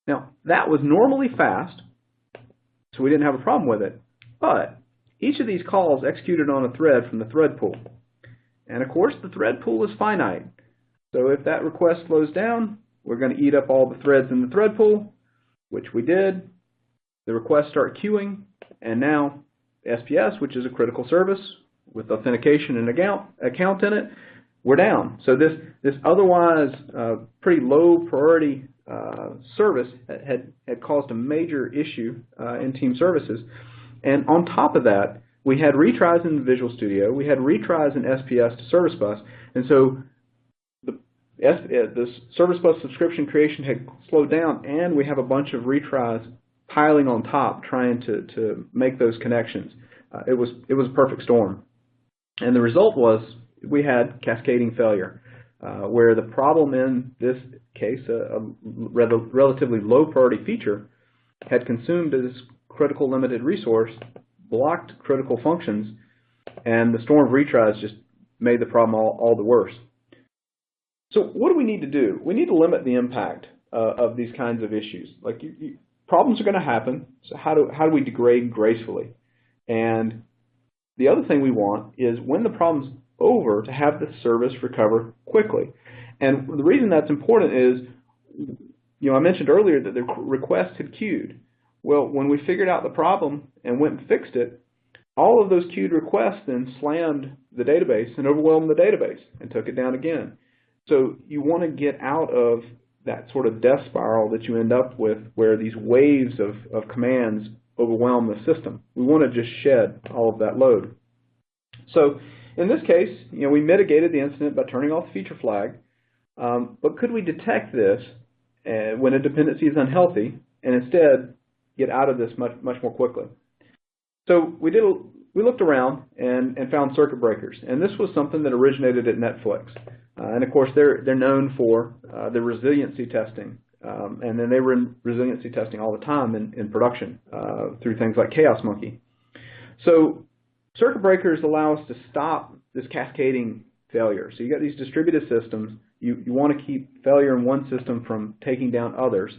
Now, that was normally fast, so we didn't have a problem with it, but each of these calls executed on a thread from the thread pool. And of course, the thread pool is finite. So if that request slows down, we're going to eat up all the threads in the thread pool, which we did. The requests start queuing, and now SPS, which is a critical service with authentication and account in it, we're down. So this otherwise pretty low priority service had caused a major issue in team services. And on top of that, we had retries in Visual Studio, we had retries in SPS to Service Bus, and so the Service Bus subscription creation had slowed down, and we have a bunch of retries piling on top trying to make those connections. It was a perfect storm. And the result was we had cascading failure, where the problem in this case, a relatively low priority feature, had consumed this critical limited resource, blocked critical functions, and the storm of retries just made the problem all the worse. So what do we need to do? We need to limit the impact of these kinds of issues. Like problems are going to happen, so how do we degrade gracefully? And the other thing we want is when the problem's over to have the service recover quickly. And the reason that's important is, I mentioned earlier that the requests had queued. Well, when we figured out the problem and went and fixed it, all of those queued requests then slammed the database and overwhelmed the database and took it down again. So you want to get out of that sort of death spiral that you end up with where these waves of commands overwhelm the system. We want to just shed all of that load. So in this case, we mitigated the incident by turning off the feature flag, but could we detect this when a dependency is unhealthy and instead get out of this much more quickly? So we looked around and found circuit breakers, and this was something that originated at Netflix. And of course, they're known for the resiliency testing, and then they were in resiliency testing all the time in production through things like Chaos Monkey. So circuit breakers allow us to stop this cascading failure. So you got these distributed systems. You want to keep failure in one system from taking down others.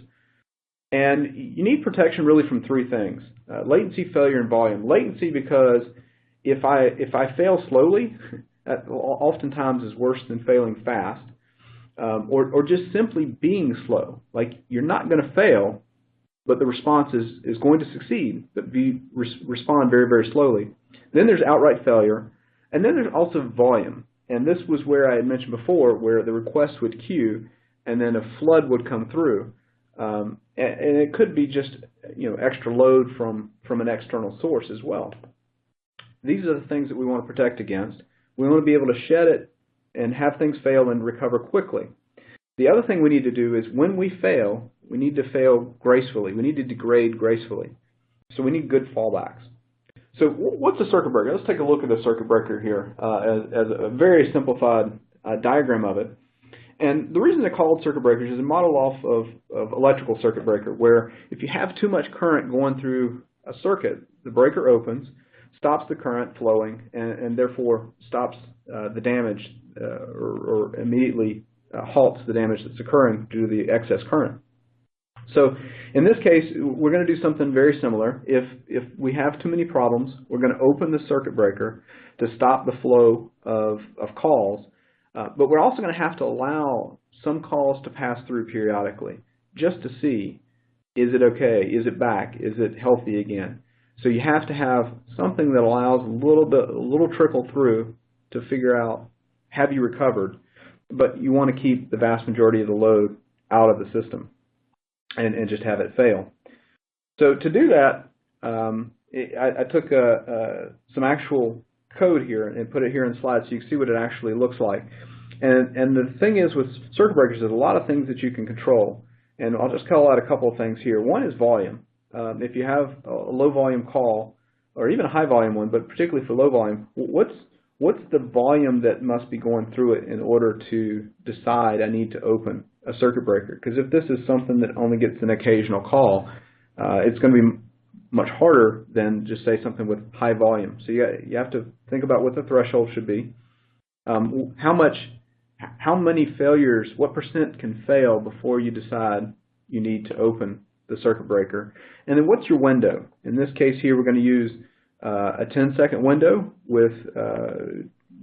And you need protection really from three things: latency, failure, and volume. Latency because if I fail slowly, that oftentimes is worse than failing fast, or just simply being slow. Like you're not going to fail, but the response is going to succeed, but respond very, very slowly. Then there's outright failure, and then there's also volume. And this was where I had mentioned before, where the request would queue, and then a flood would come through. And it could be just extra load from an external source as well. These are the things that we want to protect against. We want to be able to shed it and have things fail and recover quickly. The other thing we need to do is when we fail, we need to fail gracefully. We need to degrade gracefully. So we need good fallbacks. So what's a circuit breaker? Let's take a look at a circuit breaker here as a very simplified diagram of it. And the reason they're called circuit breakers is a model off of electrical circuit breaker, where if you have too much current going through a circuit, the breaker opens, stops the current flowing, and therefore stops the damage or immediately halts the damage that's occurring due to the excess current. So in this case, we're going to do something very similar. If we have too many problems, we're going to open the circuit breaker to stop the flow of calls. But we're also going to have to allow some calls to pass through periodically just to see, is it okay? Is it back? Is it healthy again? So you have to have something that allows a little trickle through to figure out, have you recovered? But you want to keep the vast majority of the load out of the system and just have it fail. So to do that, I took some actual code here and put it here in slides so you can see what it actually looks like. And the thing is with circuit breakers, there's a lot of things that you can control. And I'll just call out a couple of things here. One is volume. If you have a low volume call, or even a high volume one, but particularly for low volume, what's the volume that must be going through it in order to decide I need to open a circuit breaker? Because if this is something that only gets an occasional call, it's going to be much harder than just say something with high volume. So you have to think about what the threshold should be. How many failures, what percent can fail before you decide you need to open the circuit breaker? And then what's your window? In this case here, we're going to use a 10-second window with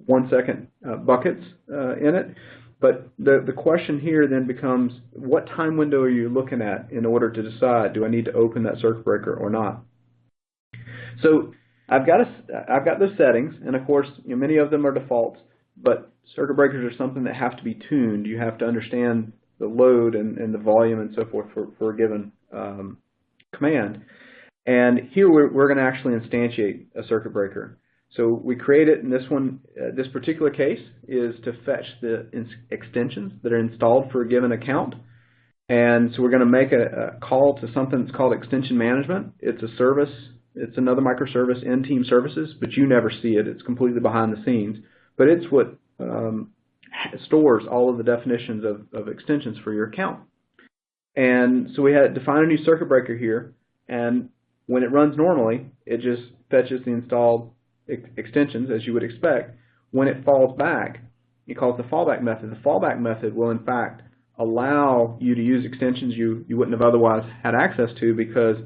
1-second buckets in it. But the question here then becomes, what time window are you looking at in order to decide, do I need to open that circuit breaker or not? So I've got those settings, and of course, many of them are defaults, but circuit breakers are something that have to be tuned. You have to understand the load and the volume and so forth for a given command. And here we're going to actually instantiate a circuit breaker. So we create it, and this particular case is to fetch the extensions that are installed for a given account. And so we're going to make a call to something that's called extension management. It's a service. It's another microservice in Team Services, but you never see it. It's completely behind the scenes. But it's what stores all of the definitions of extensions for your account. And so we had define a new circuit breaker here, and when it runs normally, it just fetches the installed extensions as you would expect. When it falls back, it calls the fallback method. The fallback method will in fact allow you to use extensions you wouldn't have otherwise had access to, because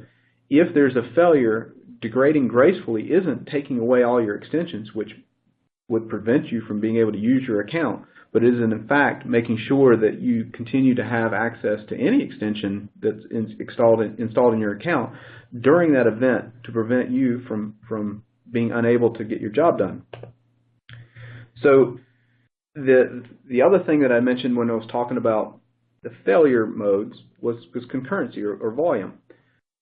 if there's a failure, degrading gracefully isn't taking away all your extensions, which would prevent you from being able to use your account, but it is in fact making sure that you continue to have access to any extension that's installed in your account during that event to prevent you from being unable to get your job done. So the other thing that I mentioned when I was talking about the failure modes was concurrency or volume.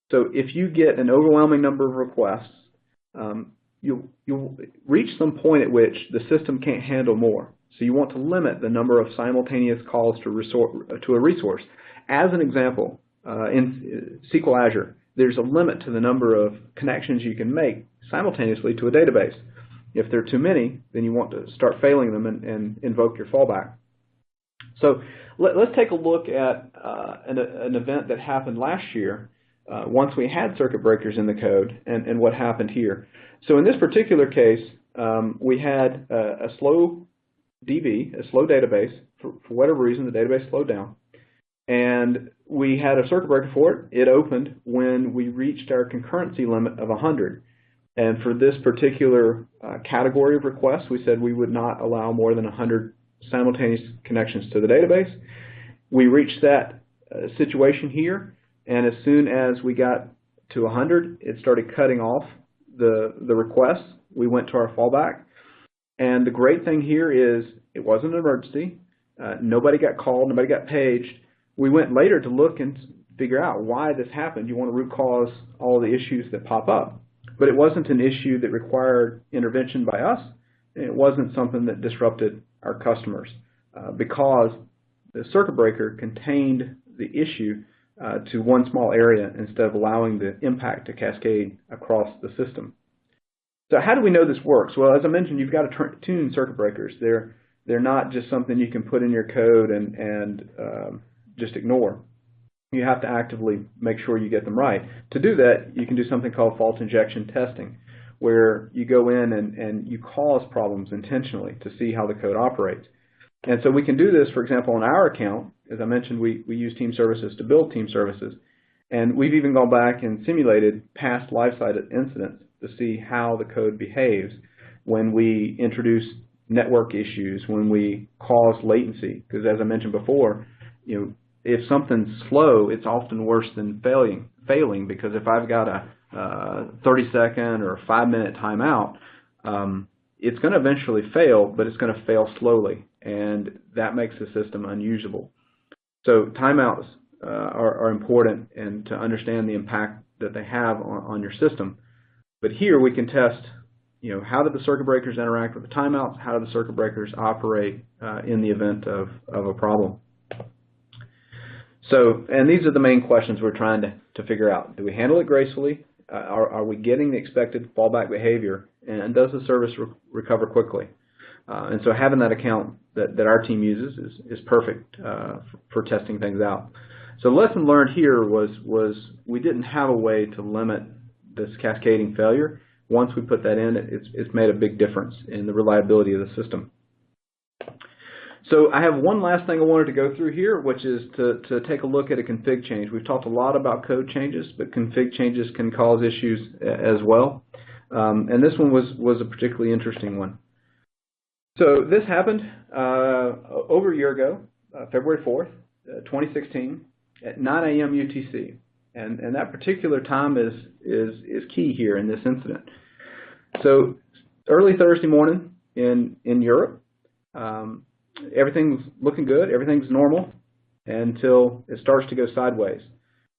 So if you get an overwhelming number of requests, you'll reach some point at which the system can't handle more. So you want to limit the number of simultaneous calls to a resource. As an example, in SQL Azure, there's a limit to the number of connections you can make simultaneously to a database. If there are too many, then you want to start failing them and invoke your fallback. So let's take a look at an event that happened last year once we had circuit breakers in the code and what happened here. So in this particular case, we had a slow DB, a slow database. For whatever reason, the database slowed down. And we had a circuit breaker for it. It opened when we reached our concurrency limit of 100. And for this particular category of requests, we said we would not allow more than 100 simultaneous connections to the database. We reached that situation here, and as soon as we got to 100, it started cutting off the requests. We went to our fallback. And the great thing here is it wasn't an emergency. Nobody got called. Nobody got paged. We went later to look and figure out why this happened. You want to root cause all the issues that pop up. But it wasn't an issue that required intervention by us. It wasn't something that disrupted our customers because the circuit breaker contained the issue to one small area instead of allowing the impact to cascade across the system. So how do we know this works? Well, as I mentioned, you've got to tune circuit breakers. They're not just something you can put in your code and just ignore. You have to actively make sure you get them right. To do that, you can do something called fault injection testing, where you go in and you cause problems intentionally to see how the code operates. And so we can do this, for example, on our account. As I mentioned, we use Team Services to build Team Services. And we've even gone back and simulated past lifecycle incidents to see how the code behaves when we introduce network issues, when we cause latency. Because as I mentioned before, if something's slow, it's often worse than failing, because if I've got a 30-second or 5-minute timeout, it's going to eventually fail, but it's going to fail slowly, and that makes the system unusable. So timeouts are important, and to understand the impact that they have on your system. But here we can test, how do the circuit breakers interact with the timeouts? How do the circuit breakers operate in the event of a problem? So, and these are the main questions we're trying to figure out. Do we handle it gracefully? Are we getting the expected fallback behavior? And does the service recover quickly? And so having that account that our team uses is perfect for testing things out. So the lesson learned here was we didn't have a way to limit this cascading failure. Once we put that in, it's made a big difference in the reliability of the system. So I have one last thing I wanted to go through here, which is to take a look at a config change. We've talked a lot about code changes, but config changes can cause issues as well. And this one was a particularly interesting one. So this happened over a year ago, February 4th, 2016, at 9 a.m. UTC. And that particular time is key here in this incident. So early Thursday morning in Europe, everything's looking good, everything's normal until it starts to go sideways.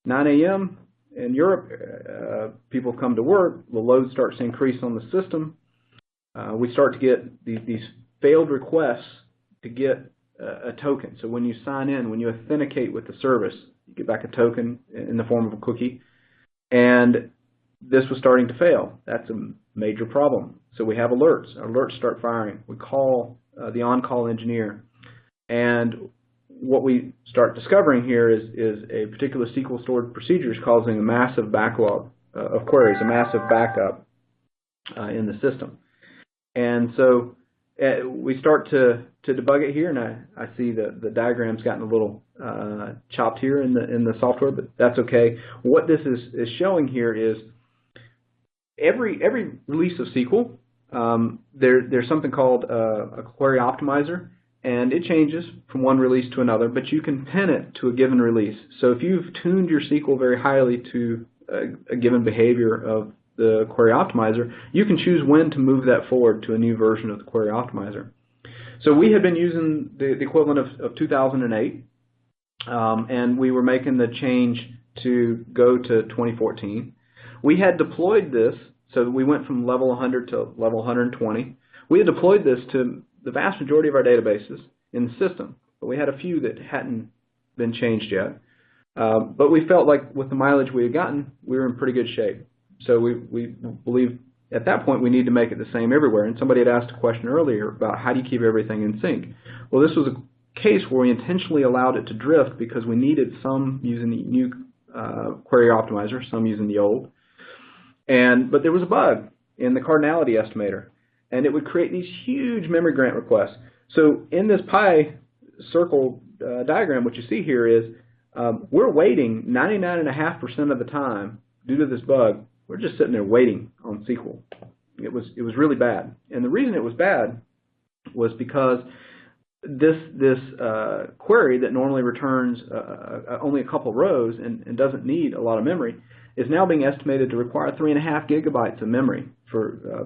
9 a.m. in Europe, people come to work, the load starts to increase on the system. We start to get these failed requests to get a token. So when you sign in, when you authenticate with the service, you get back a token in the form of a cookie. And this was starting to fail. That's a major problem. So we have alerts. Alerts start firing. We call the on-call engineer. And what we start discovering here is a particular SQL stored procedure is causing a massive backlog of queries, a massive backup in the system. And so we start to debug it here, and I see the diagram's gotten a little chopped here in the software, but that's okay. What this is showing here is every release of SQL, there's something called a query optimizer, and it changes from one release to another, but you can pin it to a given release. So if you've tuned your SQL very highly to a given behavior of the query optimizer, you can choose when to move that forward to a new version of the query optimizer. So we had been using the equivalent of 2008, and we were making the change to go to 2014. We had deployed this, so we went from level 100 to level 120. We had deployed this to the vast majority of our databases in the system, but we had a few that hadn't been changed yet. But we felt like with the mileage we had gotten, we were in pretty good shape. So we believe at that point we need to make it the same everywhere. And somebody had asked a question earlier about how do you keep everything in sync. Well, this was a case where we intentionally allowed it to drift because we needed some using the new query optimizer, some using the old. But there was a bug in the cardinality estimator, and it would create these huge memory grant requests. So in this pie circle diagram, what you see here is we're waiting 99.5% of the time due to this bug. We're just sitting there waiting on SQL. It was really bad, and the reason it was bad was because this query that normally returns only a couple rows and doesn't need a lot of memory is now being estimated to require 3.5 gigabytes of memory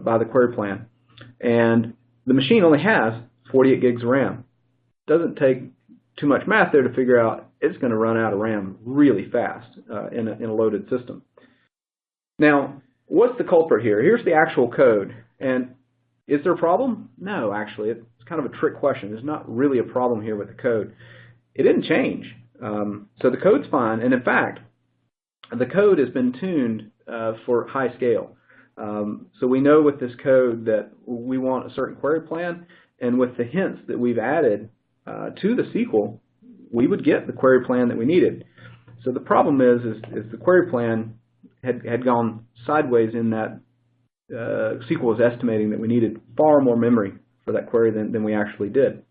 by the query plan, and the machine only has 48 gigs of RAM. Doesn't take too much math there to figure out it's going to run out of RAM really fast in a loaded system. Now, what's the culprit here? Here's the actual code. And is there a problem? No, actually. It's kind of a trick question. There's not really a problem here with the code. It didn't change. So the code's fine. And in fact, the code has been tuned for high scale. So we know with this code that we want a certain query plan. And with the hints that we've added to the SQL, we would get the query plan that we needed. So the problem is the query plan had gone sideways in that SQL was estimating that we needed far more memory for that query than we actually did.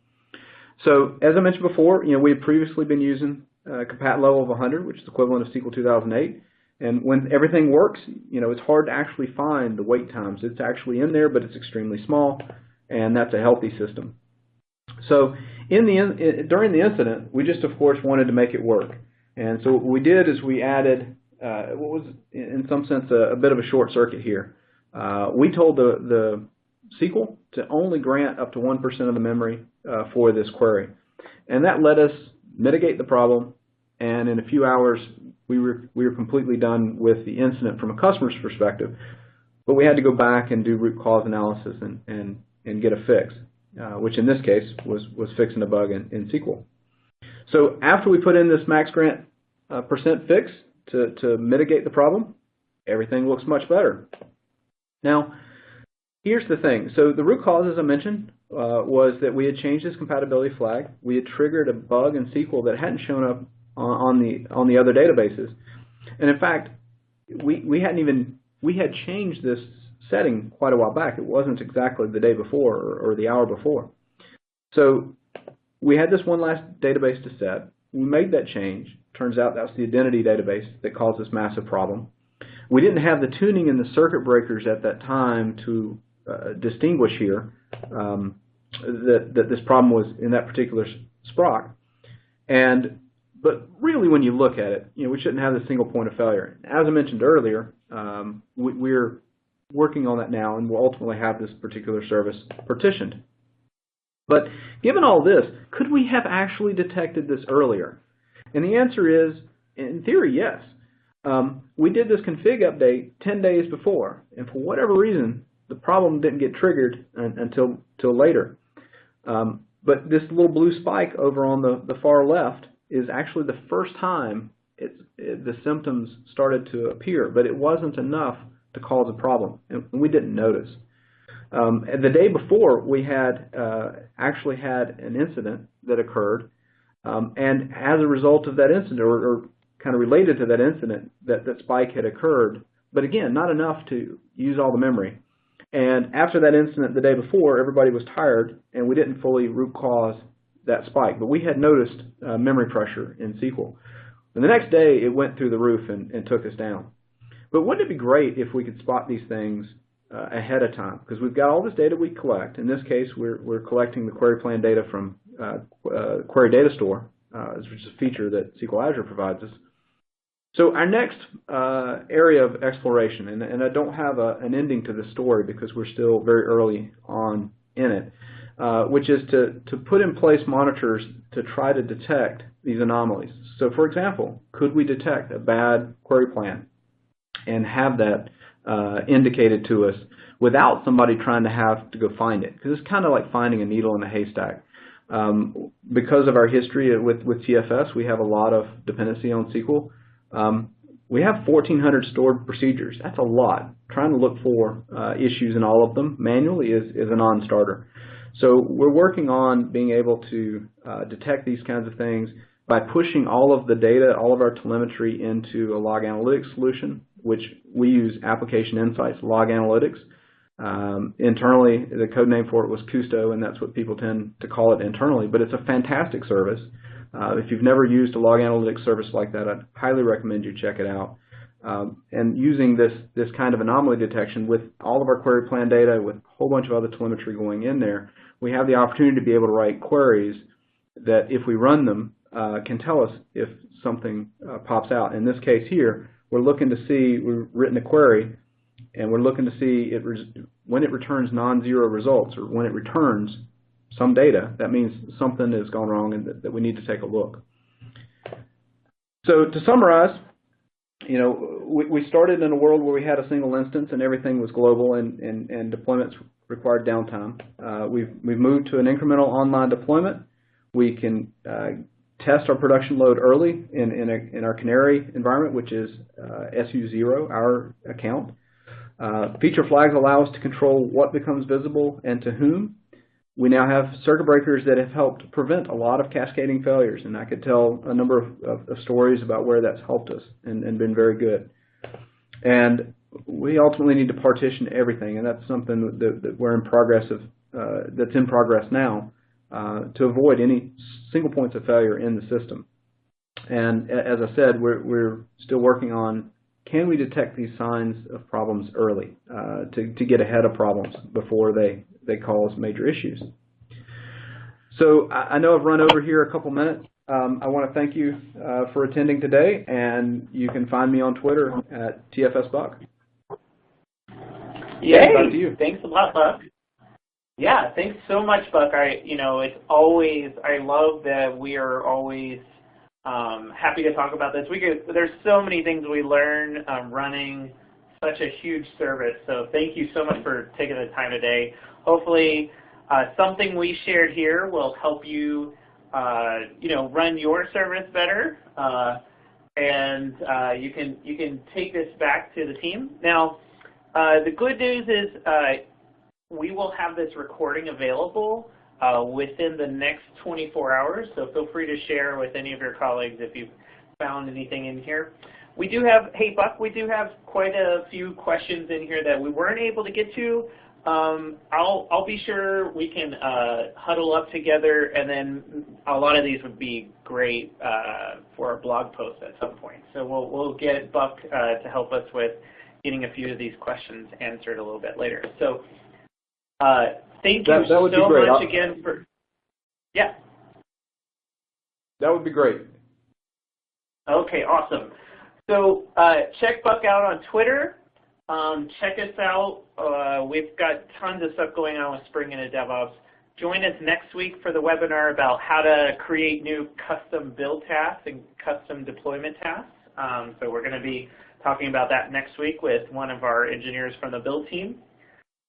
So as I mentioned before, we had previously been using compat level of 100, which is equivalent of SQL 2008. And when everything works, it's hard to actually find the wait times. It's actually in there, but it's extremely small, and that's a healthy system. So during the incident, we just, of course, wanted to make it work. And so what we did is we added what was, in some sense, a bit of a short circuit here. We told the SQL to only grant up to 1% of the memory for this query. And that let us mitigate the problem, and in a few hours, we were completely done with the incident from a customer's perspective. But we had to go back and do root cause analysis and get a fix, which in this case was fixing a bug in SQL. So after we put in this max grant percent fix to mitigate the problem, everything looks much better. Now, here's the thing. So the root cause, as I mentioned, was that we had changed this compatibility flag. We had triggered a bug in SQL that hadn't shown up on the other databases. And in fact, we hadn't even we had changed this setting quite a while back. It wasn't exactly the day before or the hour before. So we had this one last database to set. We made that change. Turns out that's the identity database that caused this massive problem. We didn't have the tuning in the circuit breakers at that time to distinguish here that this problem was in that particular sprock. But really, when you look at it, we shouldn't have the single point of failure. As I mentioned earlier, we're working on that now, and we'll ultimately have this particular service partitioned. But given all this, could we have actually detected this earlier? And the answer is, in theory, yes. We did this config update 10 days before, and for whatever reason, the problem didn't get triggered until later. But this little blue spike over on the far left is actually the first time the symptoms started to appear, but it wasn't enough to cause a problem, and we didn't notice. And the day before, we had actually had an incident that occurred, and as a result of that incident, or kind of related to that incident, that spike had occurred, but again, not enough to use all the memory. And after that incident the day before, everybody was tired, and we didn't fully root cause that spike, but we had noticed memory pressure in SQL. And the next day, it went through the roof and took us down. But wouldn't it be great if we could spot these things ahead of time? Because we've got all this data we collect. In this case, we're collecting the query plan data from Query Data Store, which is a feature that SQL Azure provides us. So our next area of exploration, and I don't have an ending to this story because we're still very early on in it, which is to put in place monitors to try to detect these anomalies. So for example, could we detect a bad query plan and have that indicated to us without somebody trying to have to go find it? Because it's kind of like finding a needle in a haystack. Because of our history with TFS, we have a lot of dependency on SQL. We have 1,400 stored procedures. That's a lot. Trying to look for issues in all of them manually is a non-starter. So we're working on being able to detect these kinds of things by pushing all of the data, all of our telemetry into a log analytics solution, which we use Application Insights Log Analytics. Internally, the code name for it was Custo, and that's what people tend to call it internally, but it's a fantastic service. If you've never used a log analytics service like that, I'd highly recommend you check it out. And using this kind of anomaly detection with all of our query plan data, with a whole bunch of other telemetry going in there, we have the opportunity to be able to write queries that, if we run them, can tell us if something pops out. In this case here, we're looking to see, we've written a query, and we're looking to see when it returns non-zero results, or when it returns some data, that means something has gone wrong and that we need to take a look. So to summarize, we started in a world where we had a single instance and everything was global, and deployments required downtime. We've moved to an incremental online deployment. We can test our production load early in our Canary environment, which is SU0, our account. Feature flags allow us to control what becomes visible and to whom. We now have circuit breakers that have helped prevent a lot of cascading failures, and I could tell a number of stories about where that's helped us and been very good. And we ultimately need to partition everything, and that's something that we're in progress of, that's in progress now, to avoid any single points of failure in the system. And as I said, we're still working on, can we detect these signs of problems early to get ahead of problems before they cause major issues. So I know I've run over here a couple minutes. I want to thank you for attending today, and you can find me on Twitter at TFSBuck. Yay! Back to you. Thanks a lot, Buck. Yeah, thanks so much, Buck. It's always, I love that we are always happy to talk about this. There's so many things we learn running such a huge service. So thank you so much for taking the time today. Hopefully, something we shared here will help you, run your service better, and you can take this back to the team. Now, the good news is we will have this recording available within the next 24 hours. So feel free to share with any of your colleagues if you've found anything in here. we do have, hey Buck, we do have quite a few questions in here that we weren't able to get to. I'll be sure we can huddle up together, and then a lot of these would be great for a blog post at some point. So we'll get Buck to help us with getting a few of these questions answered a little bit later. So thank you so much again for, yeah. That would be great. Okay, awesome. So check Buck out on Twitter. Check us out. We've got tons of stuff going on with Spring into DevOps. Join us next week for the webinar about how to create new custom build tasks and custom deployment tasks. So we're going to be talking about that next week with one of our engineers from the build team.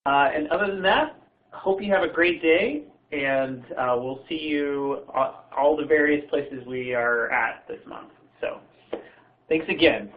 And other than that, hope you have a great day, and we'll see you all the various places we are at this month. So thanks again.